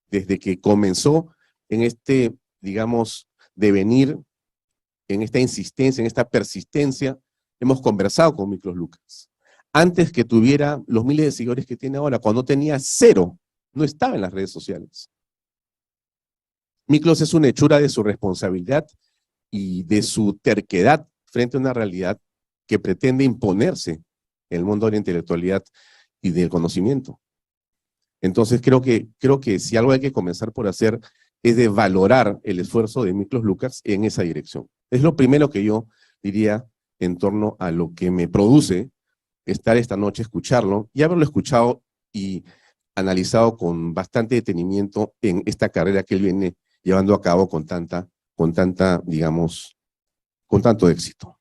[SPEAKER 6] desde que comenzó en este, digamos, devenir, en esta insistencia, en esta persistencia. Hemos conversado con Miklos Lucas. Antes que tuviera los miles de seguidores que tiene ahora, cuando tenía 0, no estaba en las redes sociales. Miklos es una hechura de su responsabilidad y de su terquedad frente a una realidad que pretende imponerse en el mundo de la intelectualidad y del conocimiento. Entonces creo que si algo hay que comenzar por hacer es de valorar el esfuerzo de Miklos Lucas en esa dirección. Es lo primero que yo diría en torno a lo que me produce estar esta noche, escucharlo, y haberlo escuchado y analizado con bastante detenimiento en esta carrera que él viene llevando a cabo con tanta, digamos, con tanto éxito.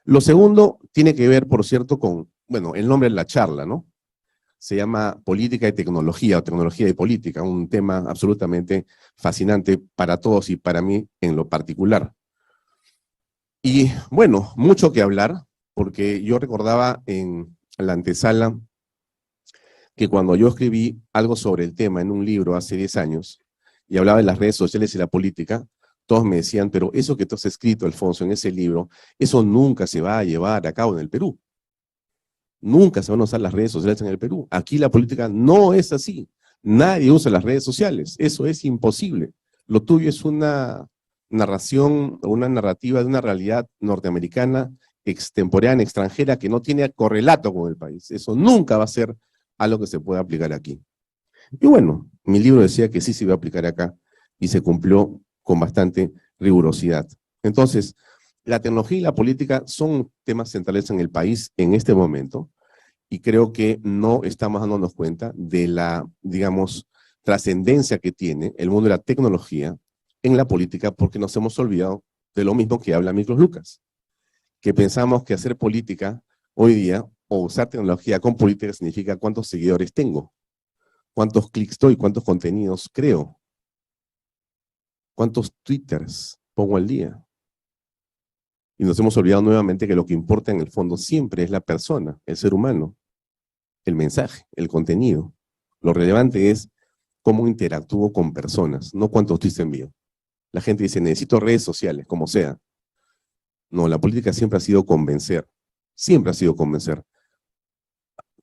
[SPEAKER 6] Lo segundo tiene que ver, por cierto, con, bueno, el nombre de la charla, ¿no? Se llama Política y Tecnología, o Tecnología y Política, un tema absolutamente fascinante para todos y para mí en lo particular. Y bueno, mucho que hablar, porque yo recordaba en la antesala que cuando yo escribí algo sobre el tema en un libro hace 10 años, y hablaba de las redes sociales y la política, todos me decían, pero eso que tú has escrito, Alfonso, en ese libro, eso nunca se va a llevar a cabo en el Perú. Nunca se van a usar las redes sociales en el Perú. Aquí la política no es así. Nadie usa las redes sociales. Eso es imposible. Lo tuyo es una narración, una narrativa de una realidad norteamericana, extemporánea, extranjera, que no tiene correlato con el país. Eso nunca va a ser algo que se pueda aplicar aquí. Y bueno, mi libro decía que sí se iba a aplicar acá y se cumplió con bastante rigurosidad. Entonces, la tecnología y la política son temas centrales en el país en este momento, y creo que no estamos dándonos cuenta de la, digamos, trascendencia que tiene el mundo de la tecnología en la política, porque nos hemos olvidado de lo mismo que habla Miklos Lucas, que pensamos que hacer política hoy día, o usar tecnología con política, significa cuántos seguidores tengo, cuántos clics doy, cuántos contenidos creo, cuántos twitters pongo al día. Y nos hemos olvidado nuevamente que lo que importa en el fondo siempre es la persona, el ser humano, el mensaje, el contenido. Lo relevante es cómo interactúo con personas, no cuántos tweets envío. La gente dice, necesito redes sociales, como sea. No, la política siempre ha sido convencer, siempre ha sido convencer.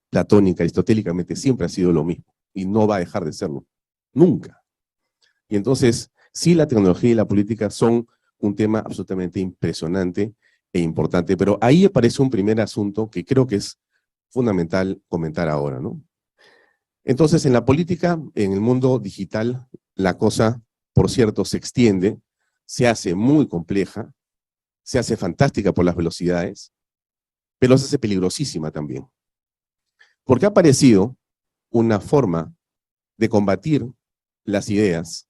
[SPEAKER 6] Platónica, aristotélicamente, siempre ha sido lo mismo, y no va a dejar de serlo, nunca. Y entonces, sí, la tecnología y la política son un tema absolutamente impresionante e importante, pero ahí aparece un primer asunto que creo que es fundamental comentar ahora, ¿no? Entonces, en la política, en el mundo digital, la cosa, por cierto, se extiende, se hace muy compleja, se hace fantástica por las velocidades, pero se hace peligrosísima también. Porque ha aparecido una forma de combatir las ideas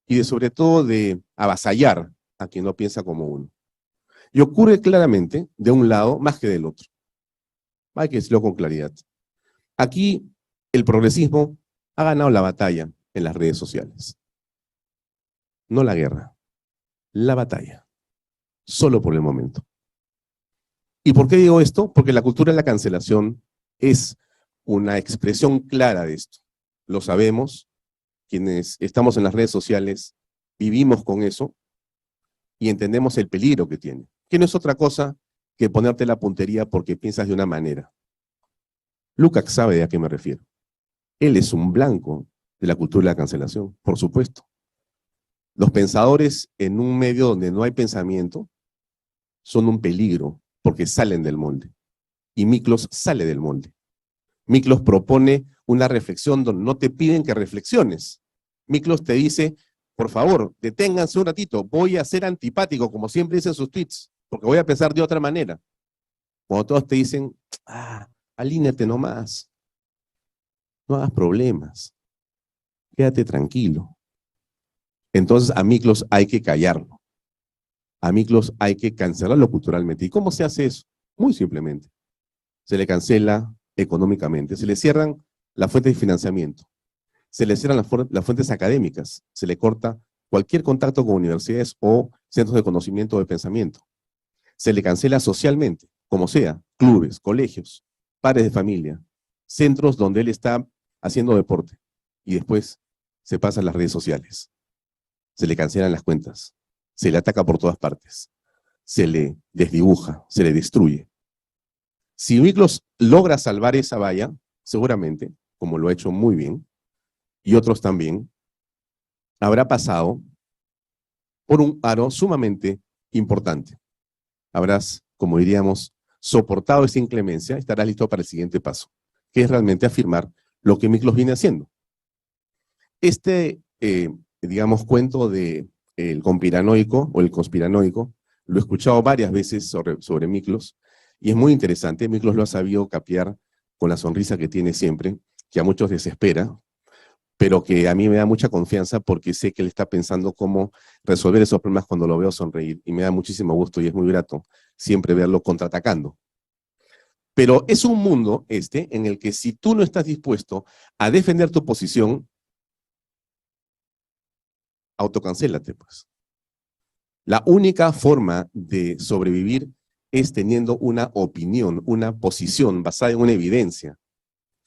[SPEAKER 6] y de, sobre todo, de avasallar a quien no piensa como uno. Y ocurre claramente de un lado más que del otro. Hay que decirlo con claridad. Aquí el progresismo ha ganado la batalla en las redes sociales. No la guerra, la batalla. Solo por el momento. ¿Y por qué digo esto? Porque la cultura de la cancelación es una expresión clara de esto. Lo sabemos, quienes estamos en las redes sociales vivimos con eso y entendemos el peligro que tiene, que no es otra cosa que ponerte la puntería porque piensas de una manera. Lukács sabe a qué me refiero. Él es un blanco de la cultura de la cancelación, por supuesto. Los pensadores en un medio donde no hay pensamiento son un peligro porque salen del molde. y Miklos sale del molde. Miklos propone una reflexión donde no te piden que reflexiones. Miklos te dice, por favor, deténganse un ratito, voy a ser antipático, como siempre dicen sus tweets, porque voy a pensar de otra manera. Cuando todos te dicen, alíneate nomás, no hagas problemas, quédate tranquilo. Entonces a Miklos hay que callarlo. A Miklos hay que cancelarlo culturalmente. ¿Y cómo se hace eso? Muy simplemente. Se le cancela económicamente, se le cierran las fuentes de financiamiento, se le cierran las fuentes académicas, se le corta cualquier contacto con universidades o centros de conocimiento o de pensamiento. Se le cancela socialmente, como sea, clubes, colegios, padres de familia, centros donde él está haciendo deporte, y después se pasa a las redes sociales. Se le cancelan las cuentas, se le ataca por todas partes, se le desdibuja, se le destruye. Si Miklos logra salvar esa valla, seguramente, como lo ha hecho muy bien, y otros también, habrá pasado por un aro sumamente importante. Habrás, como diríamos, soportado esa inclemencia, estarás listo para el siguiente paso, que es realmente afirmar lo que Miklos viene haciendo. Este, digamos, cuento de el conspiranoico o el conspiranoico, lo he escuchado varias veces sobre Miklos, y es muy interesante. Miklos lo ha sabido capear con la sonrisa que tiene siempre, que a muchos desespera, pero que a mí me da mucha confianza porque sé que él está pensando cómo resolver esos problemas cuando lo veo sonreír, y me da muchísimo gusto y es muy grato siempre verlo contraatacando. Pero es un mundo en el que si tú no estás dispuesto a defender tu posición, autocancélate, pues. La única forma de sobrevivir es teniendo una opinión, una posición basada en una evidencia.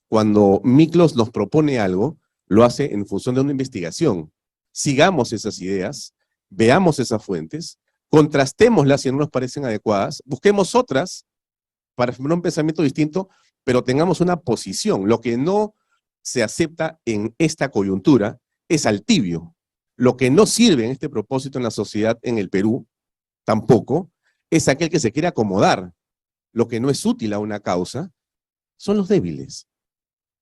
[SPEAKER 6] Cuando Miklos nos propone algo, lo hace en función de una investigación. Sigamos esas ideas, veamos esas fuentes, contrastémoslas si no nos parecen adecuadas, busquemos otras para formar un pensamiento distinto, pero tengamos una posición. Lo que no se acepta en esta coyuntura es al tibio. Lo que no sirve en este propósito en la sociedad en el Perú, tampoco, es aquel que se quiere acomodar. Lo que no es útil a una causa son los débiles.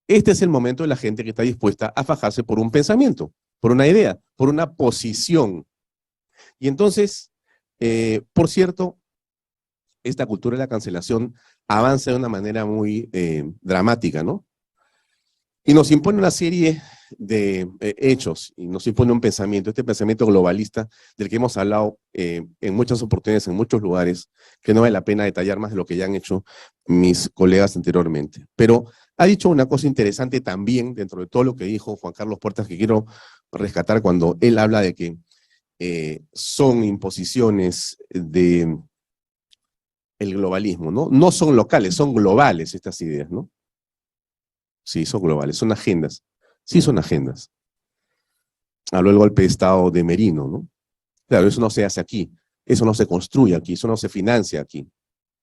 [SPEAKER 6] Este es el momento de la gente que está dispuesta a fajarse por un pensamiento, por una idea, por una posición. Y entonces, por cierto, esta cultura de la cancelación avanza de una manera muy dramática, ¿no? Y nos impone una serie de hechos, y nos impone un pensamiento, este pensamiento globalista del que hemos hablado en muchas oportunidades, en muchos lugares, que no vale la pena detallar más de lo que ya han hecho mis colegas anteriormente. Pero ha dicho una cosa interesante también, dentro de todo lo que dijo Juan Carlos Puertas, que quiero rescatar cuando él habla de que son imposiciones de el globalismo, ¿no? No son locales, son globales estas ideas, ¿no? Sí, son globales, son agendas. Sí, son agendas. Habló del golpe de Estado de Merino, ¿no? Claro, eso no se hace aquí, eso no se construye aquí, eso no se financia aquí.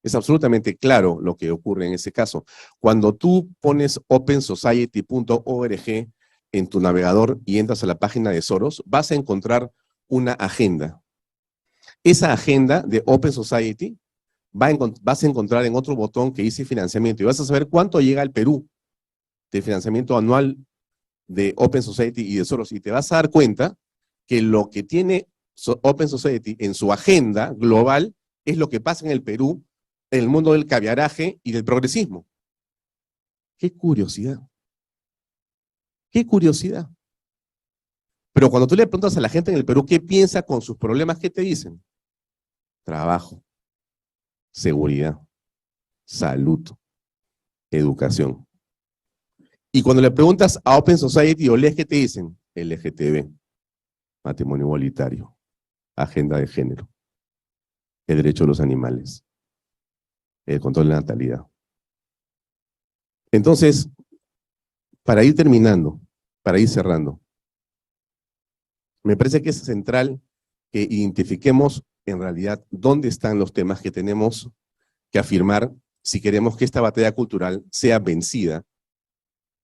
[SPEAKER 6] Es absolutamente claro lo que ocurre en ese caso. Cuando tú pones opensociety.org en tu navegador y entras a la página de Soros, vas a encontrar una agenda. Esa agenda de Open Society vas a encontrar en otro botón que dice financiamiento y vas a saber cuánto llega al Perú de financiamiento anual de Open Society y de Soros, y te vas a dar cuenta que lo que tiene Open Society en su agenda global es lo que pasa en el Perú, en el mundo del caviaraje y del progresismo. ¡Qué curiosidad! ¡Qué curiosidad! Pero cuando tú le preguntas a la gente en el Perú qué piensa con sus problemas, ¿qué te dicen? Trabajo, seguridad, salud, educación. Y cuando le preguntas a Open Society o lees, ¿qué te dicen? LGTB, matrimonio igualitario, agenda de género, el derecho de los animales, el control de la natalidad. Entonces, para ir terminando, para ir cerrando, me parece que es central que identifiquemos en realidad dónde están los temas que tenemos que afirmar si queremos que esta batalla cultural sea vencida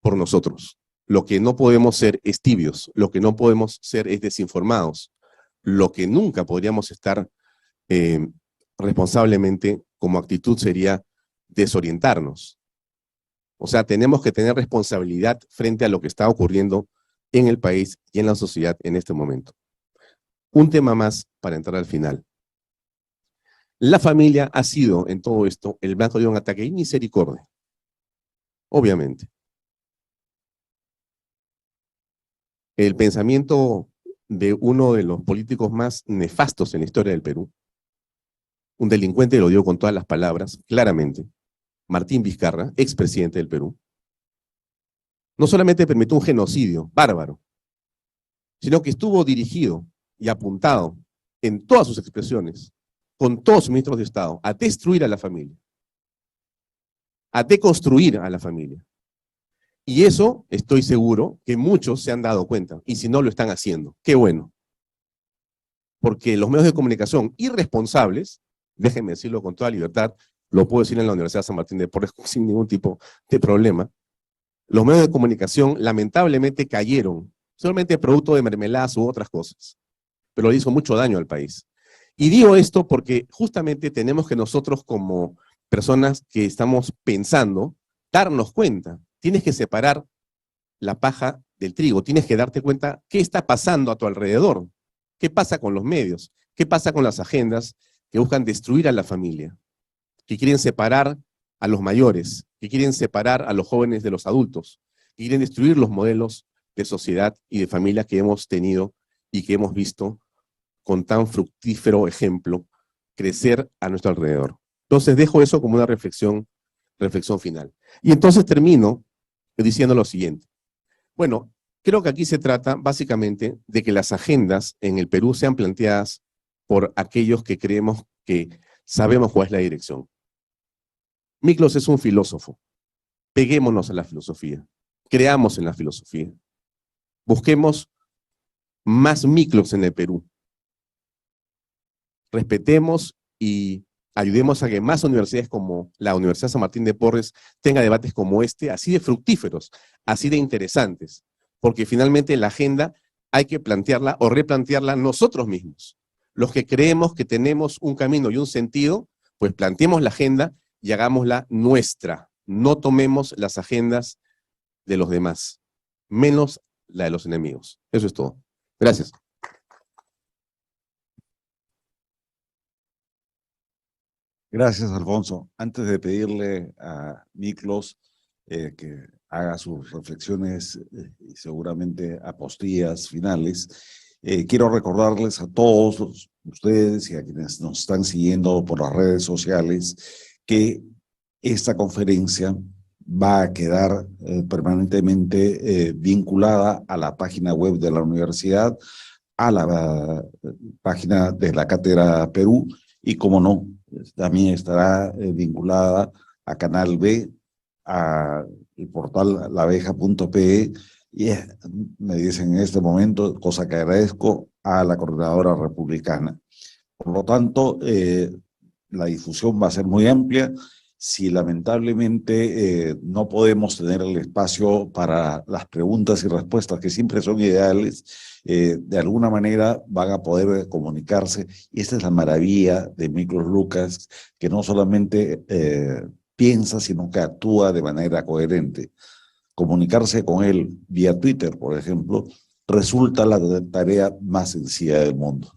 [SPEAKER 6] por nosotros. Lo que no podemos ser es tibios, lo que no podemos ser es desinformados, lo que nunca podríamos estar responsablemente como actitud sería desorientarnos. O sea, tenemos que tener responsabilidad frente a lo que está ocurriendo en el país y en la sociedad en este momento. Un tema más para entrar al final. La familia ha sido en todo esto el blanco de un ataque de misericordia. Obviamente. El pensamiento de uno de los políticos más nefastos en la historia del Perú, un delincuente, lo digo con todas las palabras, claramente, Martín Vizcarra, expresidente del Perú, no solamente permitió un genocidio bárbaro, sino que estuvo dirigido y apuntado en todas sus expresiones, con todos sus ministros de Estado, a destruir a la familia, a deconstruir a la familia. Y eso estoy seguro que muchos se han dado cuenta, y si no lo están haciendo, qué bueno. Porque los medios de comunicación irresponsables, déjenme decirlo con toda libertad, lo puedo decir en la Universidad San Martín de Porres sin ningún tipo de problema, los medios de comunicación lamentablemente cayeron, solamente producto de mermeladas u otras cosas, pero le hizo mucho daño al país. Y digo esto porque justamente tenemos que nosotros como personas que estamos pensando, darnos cuenta. Tienes que separar la paja del trigo, tienes que darte cuenta qué está pasando a tu alrededor, qué pasa con los medios, qué pasa con las agendas que buscan destruir a la familia, que quieren separar a los mayores, que quieren separar a los jóvenes de los adultos, que quieren destruir los modelos de sociedad y de familia que hemos tenido y que hemos visto con tan fructífero ejemplo crecer a nuestro alrededor. Entonces dejo eso como una reflexión final. Y entonces termino diciendo lo siguiente. Bueno, creo que aquí se trata básicamente de que las agendas en el Perú sean planteadas por aquellos que creemos que sabemos cuál es la dirección. Miklos es un filósofo. Peguémonos a la filosofía. Creamos en la filosofía. Busquemos más Miklos en el Perú. Respetemos y ayudemos a que más universidades como la Universidad San Martín de Porres tenga debates como este, así de fructíferos, así de interesantes, porque finalmente la agenda hay que plantearla o replantearla nosotros mismos. Los que creemos que tenemos un camino y un sentido, pues planteemos la agenda y hagámosla nuestra. No tomemos las agendas de los demás, menos la de los enemigos. Eso es todo. Gracias.
[SPEAKER 1] Gracias, Alfonso. Antes de pedirle a Miklos que haga sus reflexiones y seguramente apostillas finales, quiero recordarles a todos ustedes y a quienes nos están siguiendo por las redes sociales que esta conferencia va a quedar permanentemente vinculada a la página web de la universidad, a la página de la Cátedra Perú y, como no, también estará vinculada a Canal B, a el portal laveja.pe y me dicen en este momento, cosa que agradezco, a la Coordinadora Republicana. Por lo tanto, la difusión va a ser muy amplia. Si lamentablemente no podemos tener el espacio para las preguntas y respuestas, que siempre son ideales, de alguna manera van a poder comunicarse. Y esta es la maravilla de Miklos Lucas, que no solamente piensa, sino que actúa de manera coherente. Comunicarse con él vía Twitter, por ejemplo, resulta la tarea más sencilla del mundo.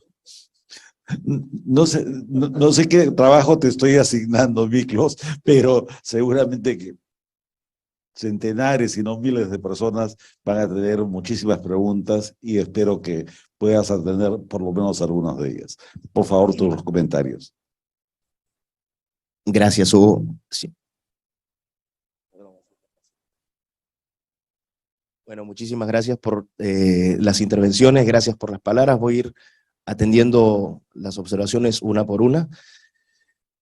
[SPEAKER 1] No sé qué trabajo te estoy asignando, Miklos, pero seguramente que centenares, si no miles de personas van a tener muchísimas preguntas y espero que puedas atender por lo menos algunas de ellas. Por favor, tus comentarios.
[SPEAKER 3] Gracias, Hugo. Sí. Bueno, muchísimas gracias por las intervenciones, gracias por las palabras. Voy a ir atendiendo las observaciones una por una.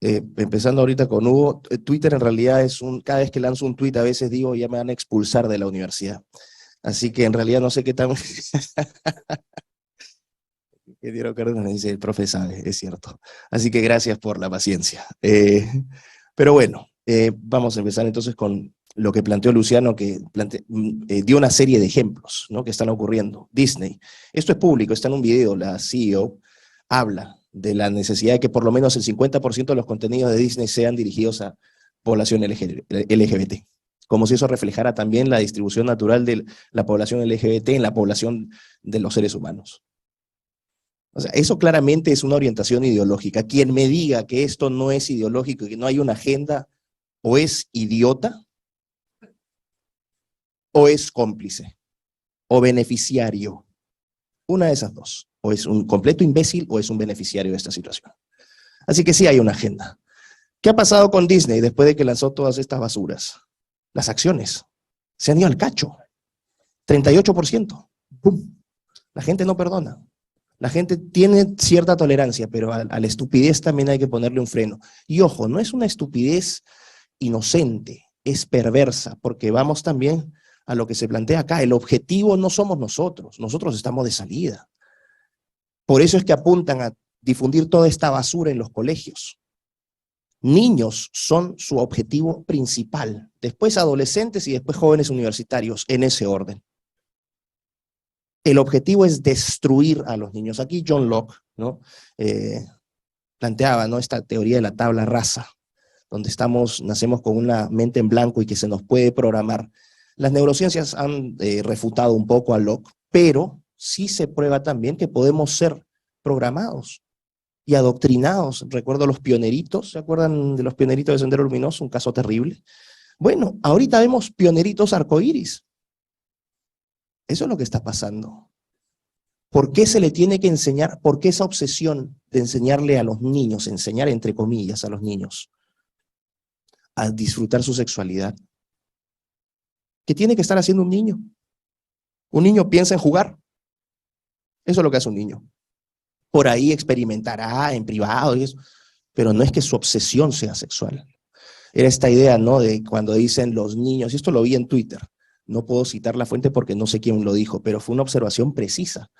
[SPEAKER 3] Empezando ahorita con Hugo, Twitter en realidad es cada vez que lanzo un tweet a veces digo ya me van a expulsar de la universidad. Así que en realidad no sé qué tan... Que Diego Cárdenas dice, el profe sabe, es cierto. Así que gracias por la paciencia. Pero bueno, vamos a empezar entonces con lo que planteó Luciano, que dio una serie de ejemplos, ¿no?, que están ocurriendo. Disney, esto es público, está en un video, la CEO habla de la necesidad de que por lo menos el 50% de los contenidos de Disney sean dirigidos a población LGBT, como si eso reflejara también la distribución natural de la población LGBT en la población de los seres humanos. O sea, eso claramente es una orientación ideológica. Quien me diga que esto no es ideológico y que no hay una agenda, o es idiota, o es cómplice, o beneficiario. Una de esas dos. O es un completo imbécil o es un beneficiario de esta situación. Así que sí hay una agenda. ¿Qué ha pasado con Disney después de que lanzó todas estas basuras? Las acciones se han ido al cacho. 38%. ¡Pum! La gente no perdona. La gente tiene cierta tolerancia, pero a la estupidez también hay que ponerle un freno. Y ojo, no es una estupidez inocente, es perversa, porque vamos también a lo que se plantea acá. El objetivo no somos nosotros estamos de salida. Por eso es que apuntan a difundir toda esta basura en los colegios. Niños son su objetivo principal, después adolescentes y después jóvenes universitarios, en ese orden. El objetivo es destruir a los niños. Aquí John Locke, ¿no? Planteaba, ¿no?, esta teoría de la tabla rasa, donde nacemos con una mente en blanco y que se nos puede programar. Las neurociencias han refutado un poco a Locke, pero sí se prueba también que podemos ser programados y adoctrinados. Recuerdo los pioneritos, ¿se acuerdan de los pioneritos de Sendero Luminoso? Un caso terrible. Bueno, ahorita vemos pioneritos arcoíris. Eso es lo que está pasando. ¿Por qué se le tiene que enseñar? ¿Por qué esa obsesión de enseñarle a los niños, enseñar entre comillas a los niños, a disfrutar su sexualidad? ¿Qué tiene que estar haciendo un niño? Un niño piensa en jugar. Eso es lo que hace un niño. Por ahí experimentará en privado y eso, pero no es que su obsesión sea sexual. Era esta idea, ¿no?, de cuando dicen los niños, y esto lo vi en Twitter, no puedo citar la fuente porque no sé quién lo dijo, pero fue una observación precisa.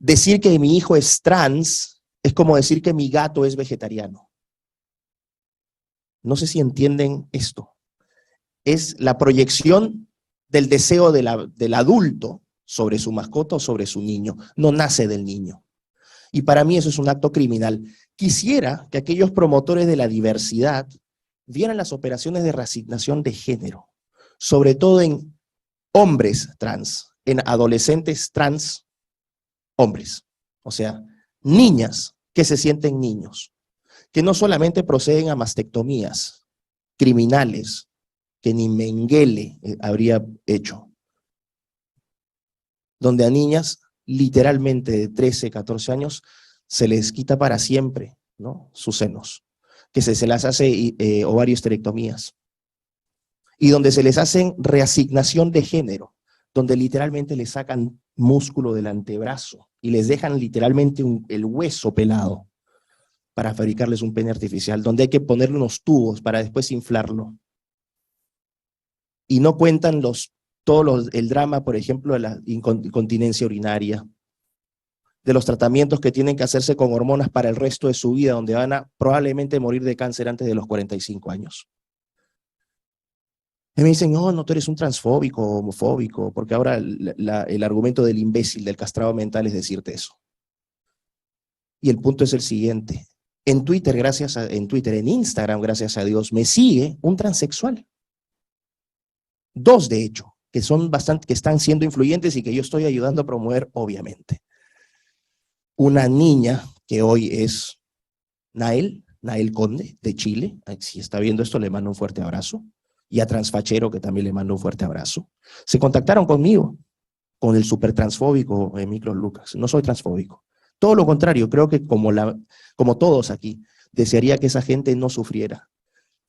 [SPEAKER 3] Decir que mi hijo es trans es como decir que mi gato es vegetariano. No sé si entienden esto. Es la proyección del deseo del adulto sobre su mascota o sobre su niño. No nace del niño. Y para mí eso es un acto criminal. Quisiera que aquellos promotores de la diversidad vieran las operaciones de reasignación de género, sobre todo en hombres trans, en adolescentes trans hombres. O sea, niñas que se sienten niños, que no solamente proceden a mastectomías criminales, que ni Mengele habría hecho, donde a niñas literalmente de 13, 14 años se les quita para siempre, ¿no?, sus senos, que se las hace ovarioesterectomías, y donde se les hacen reasignación de género, donde literalmente les sacan músculo del antebrazo y les dejan literalmente el hueso pelado para fabricarles un pene artificial, donde hay que ponerle unos tubos para después inflarlo. Y no cuentan el drama, por ejemplo, de la incontinencia urinaria, de los tratamientos que tienen que hacerse con hormonas para el resto de su vida, donde van a probablemente morir de cáncer antes de los 45 años. Y me dicen, no, tú eres un transfóbico, homofóbico, porque ahora el argumento del imbécil, del castrado mental es decirte eso. Y el punto es el siguiente. En en Instagram, gracias a Dios, me sigue un transexual. 2, de hecho, que están siendo influyentes y que yo estoy ayudando a promover, obviamente. Una niña que hoy es Nael Conde, de Chile. Si está viendo esto, le mando un fuerte abrazo. Y a Transfachero, que también le mando un fuerte abrazo. Se contactaron conmigo, con el súper transfóbico Micro Lucas. No soy transfóbico. Todo lo contrario, creo que como todos aquí, desearía que esa gente no sufriera.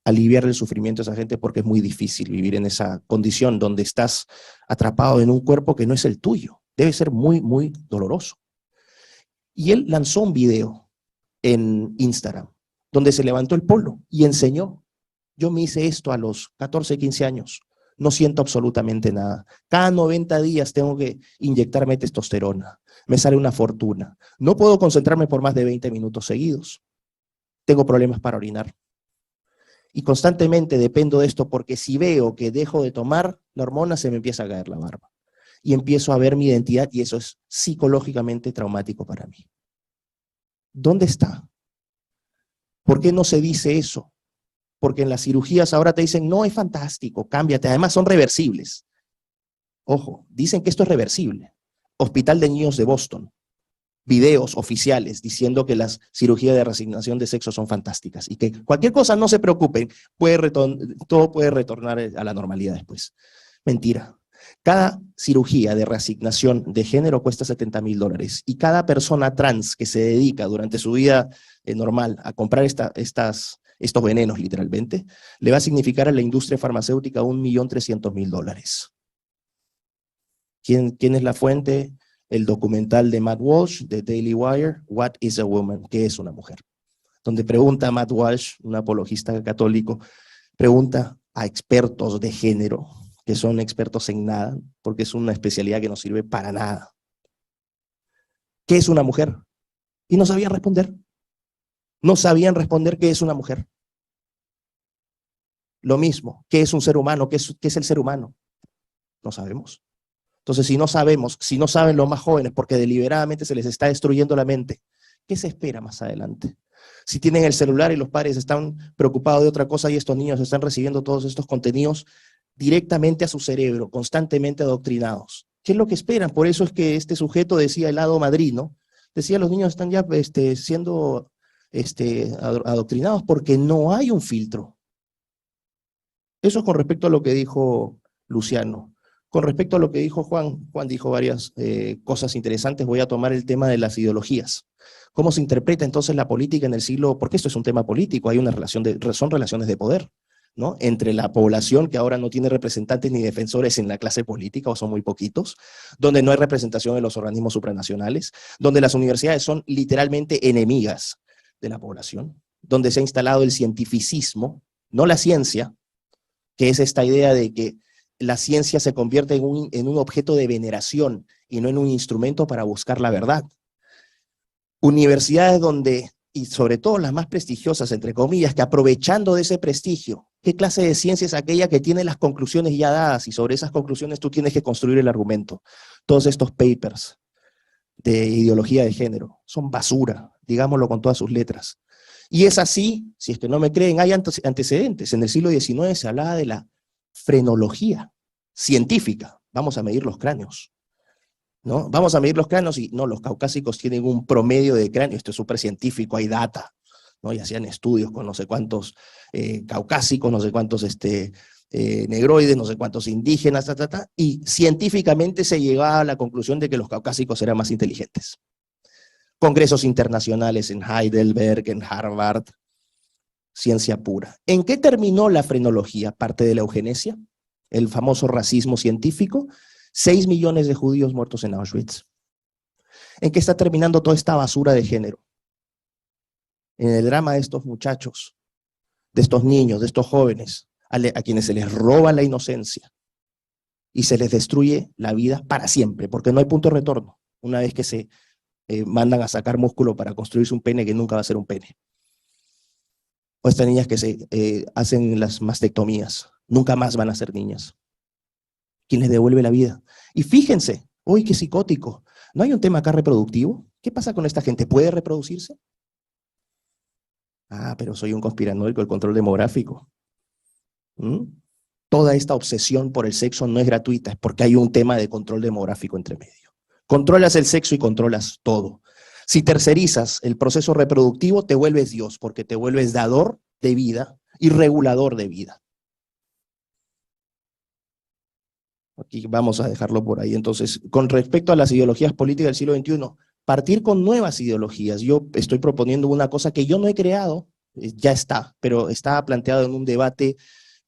[SPEAKER 3] Aliviar el sufrimiento a esa gente, porque es muy difícil vivir en esa condición donde estás atrapado en un cuerpo que no es el tuyo. Debe ser muy, muy doloroso. Y él lanzó un video en Instagram donde se levantó el polo y enseñó. Yo me hice esto a los 14, 15 años. No siento absolutamente nada. Cada 90 días tengo que inyectarme testosterona. Me sale una fortuna. No puedo concentrarme por más de 20 minutos seguidos. Tengo problemas para orinar. Y constantemente dependo de esto, porque si veo que dejo de tomar la hormona, se me empieza a caer la barba. Y empiezo a ver mi identidad, y eso es psicológicamente traumático para mí. ¿Dónde está? ¿Por qué no se dice eso? porque en las cirugías ahora te dicen, no, es fantástico, cámbiate, además son reversibles. Ojo, dicen que esto es reversible. Hospital de Niños de Boston, videos oficiales diciendo que las cirugías de reasignación de sexo son fantásticas y que cualquier cosa, no se preocupen, todo puede retornar a la normalidad después. Mentira. Cada cirugía de reasignación de género cuesta $70,000 y cada persona trans que se dedica durante su vida normal a comprar estos venenos literalmente, le va a significar a la industria farmacéutica $1,300,000. ¿Quién es la fuente? El documental de Matt Walsh, de Daily Wire, What is a Woman? ¿Qué es una mujer? Donde pregunta a Matt Walsh, un apologista católico, pregunta a expertos de género, que son expertos en nada, porque es una especialidad que no sirve para nada. ¿Qué es una mujer? Y no sabían responder. No sabían responder qué es una mujer. Lo mismo, ¿qué es un ser humano? ¿Qué es el ser humano? No sabemos. Entonces, si no sabemos, si no saben los más jóvenes, porque deliberadamente se les está destruyendo la mente, ¿qué se espera más adelante? Si tienen el celular y los padres están preocupados de otra cosa y estos niños están recibiendo todos estos contenidos directamente a su cerebro, constantemente adoctrinados. ¿Qué es lo que esperan? Por eso es que este sujeto decía el lado madrino, decía los niños están ya siendo adoctrinados porque no hay un filtro. Eso es con respecto a lo que dijo Luciano. Con respecto a lo que dijo Juan dijo varias cosas interesantes. Voy a tomar el tema de las ideologías. ¿Cómo se interpreta entonces la política en el siglo? Porque esto es un tema político, hay una son relaciones de poder, ¿no? Entre la población que ahora no tiene representantes ni defensores en la clase política, o son muy poquitos, donde no hay representación en los organismos supranacionales, donde las universidades son literalmente enemigas de la población, donde se ha instalado el cientificismo, no la ciencia, que es esta idea de que la ciencia se convierte en un objeto de veneración y no en un instrumento para buscar la verdad. Universidades donde, y sobre todo las más prestigiosas, entre comillas, que aprovechando de ese prestigio, ¿qué clase de ciencia es aquella que tiene las conclusiones ya dadas y sobre esas conclusiones tú tienes que construir el argumento? Todos estos papers de ideología de género son basura, digámoslo con todas sus letras. Y es así, si es que no me creen, hay antecedentes. En el siglo XIX se hablaba de la frenología científica. Vamos a medir los cráneos, ¿no? Vamos a medir los cráneos y no, los caucásicos tienen un promedio de cráneo, esto es súper científico, hay data, ¿no? Y hacían estudios con no sé cuántos caucásicos, no sé cuántos negroides, no sé cuántos indígenas, y científicamente se llegaba a la conclusión de que los caucásicos eran más inteligentes. Congresos internacionales en Heidelberg, en Harvard, ciencia pura. ¿En qué terminó la frenología? Parte de la eugenesia, el famoso racismo científico, 6 millones de judíos muertos en Auschwitz. ¿En qué está terminando toda esta basura de género? En el drama de estos muchachos, de estos niños, de estos jóvenes, a quienes se les roba la inocencia y se les destruye la vida para siempre, porque no hay punto de retorno, una vez que se mandan a sacar músculo para construirse un pene que nunca va a ser un pene. O estas niñas que se hacen las mastectomías, nunca más van a ser niñas. ¿Quién les devuelve la vida? Y fíjense, uy, qué psicótico, ¿no hay un tema acá reproductivo? ¿Qué pasa con esta gente? ¿Puede reproducirse? Ah, pero soy un conspiranoico, el control demográfico. Toda esta obsesión por el sexo no es gratuita, es porque hay un tema de control demográfico entre medio. Controlas el sexo y controlas todo. Si tercerizas el proceso reproductivo, te vuelves Dios, porque te vuelves dador de vida y regulador de vida. Aquí vamos a dejarlo por ahí. Entonces, con respecto a las ideologías políticas del siglo XXI, partir con nuevas ideologías. Yo estoy proponiendo una cosa que yo no he creado, ya está, pero está planteado en un debate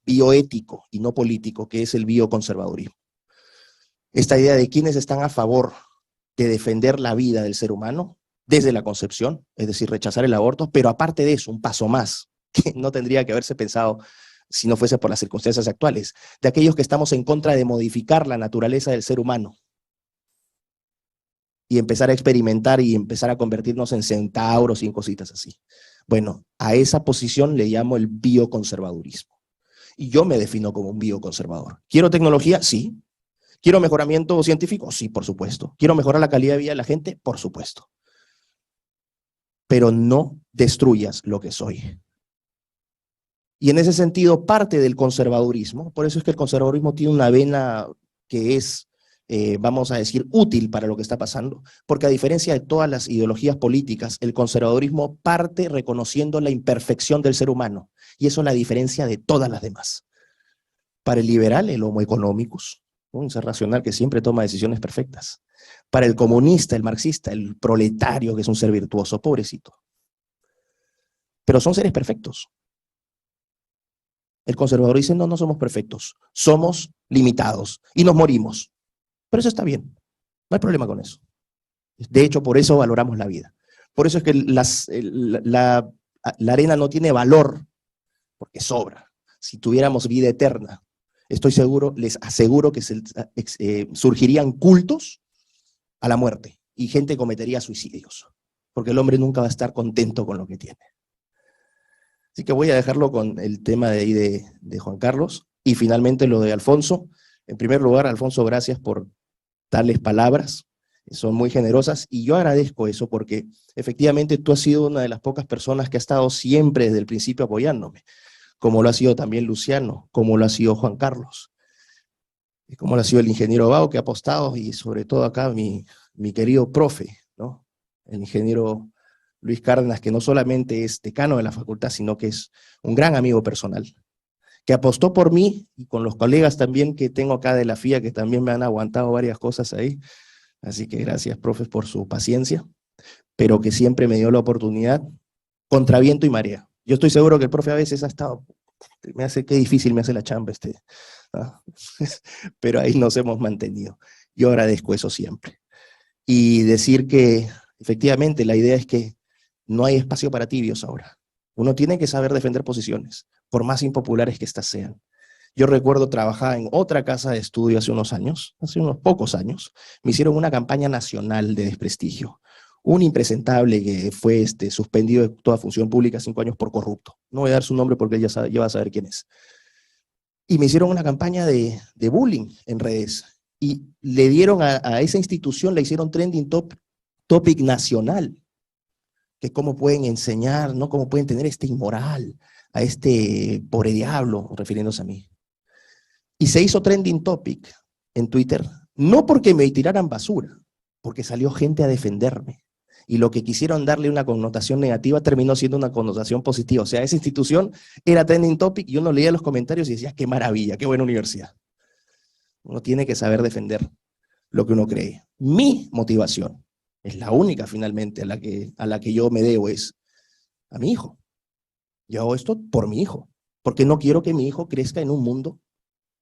[SPEAKER 3] bioético y no político, que es el bioconservadurismo. Esta idea de quienes están a favor de defender la vida del ser humano desde la concepción, es decir, rechazar el aborto, pero aparte de eso, un paso más, que no tendría que haberse pensado si no fuese por las circunstancias actuales, de aquellos que estamos en contra de modificar la naturaleza del ser humano y empezar a experimentar y empezar a convertirnos en centauros y en cositas así. Bueno, a esa posición le llamo el bioconservadurismo. Y yo me defino como un bioconservador. ¿Quiero tecnología? Sí. ¿Quiero mejoramiento científico? Sí, por supuesto. ¿Quiero mejorar la calidad de vida de la gente? Por supuesto. Pero no destruyas lo que soy. Y en ese sentido, parte del conservadurismo, por eso es que el conservadurismo tiene una vena que es, vamos a decir, útil para lo que está pasando, porque a diferencia de todas las ideologías políticas, el conservadurismo parte reconociendo la imperfección del ser humano, y eso es la diferencia de todas las demás. Para el liberal, el homo economicus, un ser racional que siempre toma decisiones perfectas. Para el comunista, el marxista, el proletario, que es un ser virtuoso, pobrecito. Pero son seres perfectos. El conservador dice, no, no somos perfectos, somos limitados y nos morimos. Pero eso está bien, no hay problema con eso. De hecho, por eso valoramos la vida. Por eso es que la arena no tiene valor, porque sobra. Si tuviéramos vida eterna, estoy seguro, les aseguro que surgirían cultos a la muerte y gente cometería suicidios, porque el hombre nunca va a estar contento con lo que tiene. Así que voy a dejarlo con el tema de ahí de Juan Carlos. Y finalmente lo de Alfonso. En primer lugar, Alfonso, gracias por darles palabras. Son muy generosas. Y yo agradezco eso porque efectivamente tú has sido una de las pocas personas que ha estado siempre desde el principio apoyándome. Como lo ha sido también Luciano, como lo ha sido Juan Carlos. Y como lo ha sido el ingeniero Bao, que ha apostado. Y sobre todo acá mi querido profe, ¿no? El ingeniero Luis Cárdenas, que no solamente es decano de la facultad, sino que es un gran amigo personal, que apostó por mí, y con los colegas también que tengo acá de la FIA, que también me han aguantado varias cosas ahí. Así que gracias, profes, por su paciencia, pero que siempre me dio la oportunidad, contra viento y marea. Yo estoy seguro que el profe a veces ha estado, qué difícil me hace la chamba ¿no? Pero ahí nos hemos mantenido. Yo agradezco eso siempre. Y decir que, efectivamente, la idea es que no hay espacio para tibios ahora. Uno tiene que saber defender posiciones, por más impopulares que éstas sean. Yo recuerdo trabajar en otra casa de estudio hace unos pocos años, me hicieron una campaña nacional de desprestigio. Un impresentable que fue suspendido de toda función pública 5 años por corrupto. No voy a dar su nombre porque ya va a saber quién es. Y me hicieron una campaña de bullying en redes. Y le dieron a esa institución, le hicieron trending topic nacional. Que cómo pueden enseñar, ¿no? Cómo pueden tener inmoral, a pobre diablo, refiriéndose a mí. Y se hizo trending topic en Twitter, no porque me tiraran basura, porque salió gente a defenderme. Y lo que quisieron darle una connotación negativa terminó siendo una connotación positiva. O sea, esa institución era trending topic y uno leía los comentarios y decía, qué maravilla, qué buena universidad. Uno tiene que saber defender lo que uno cree. Mi motivación es la única finalmente a la que yo me debo, es a mi hijo. Yo hago esto por mi hijo, porque no quiero que mi hijo crezca en un mundo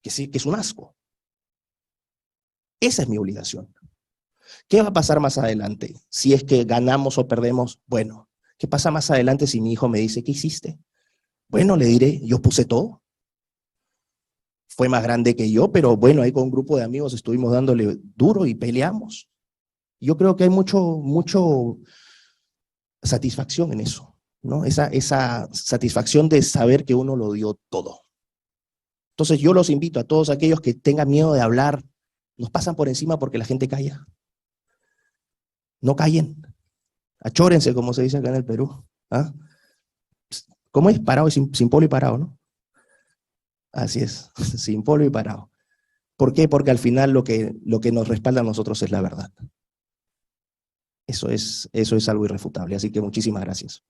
[SPEAKER 3] que es un asco. Esa es mi obligación. ¿Qué va a pasar más adelante? Si es que ganamos o perdemos, bueno, ¿qué pasa más adelante si mi hijo me dice, ¿qué hiciste? Bueno, le diré, yo puse todo. Fue más grande que yo, pero bueno, ahí con un grupo de amigos estuvimos dándole duro y peleamos. Yo creo que hay mucho satisfacción en eso, ¿no? Esa satisfacción de saber que uno lo dio todo. Entonces yo los invito a todos aquellos que tengan miedo de hablar, nos pasan por encima porque la gente calla. No callen, achórense, como se dice acá en el Perú. ¿Ah? ¿Cómo es? Parado y sin polo y parado, ¿no? Así es, sin polo y parado. ¿Por qué? Porque al final lo que nos respalda a nosotros es la verdad. Eso es algo irrefutable, así que muchísimas gracias.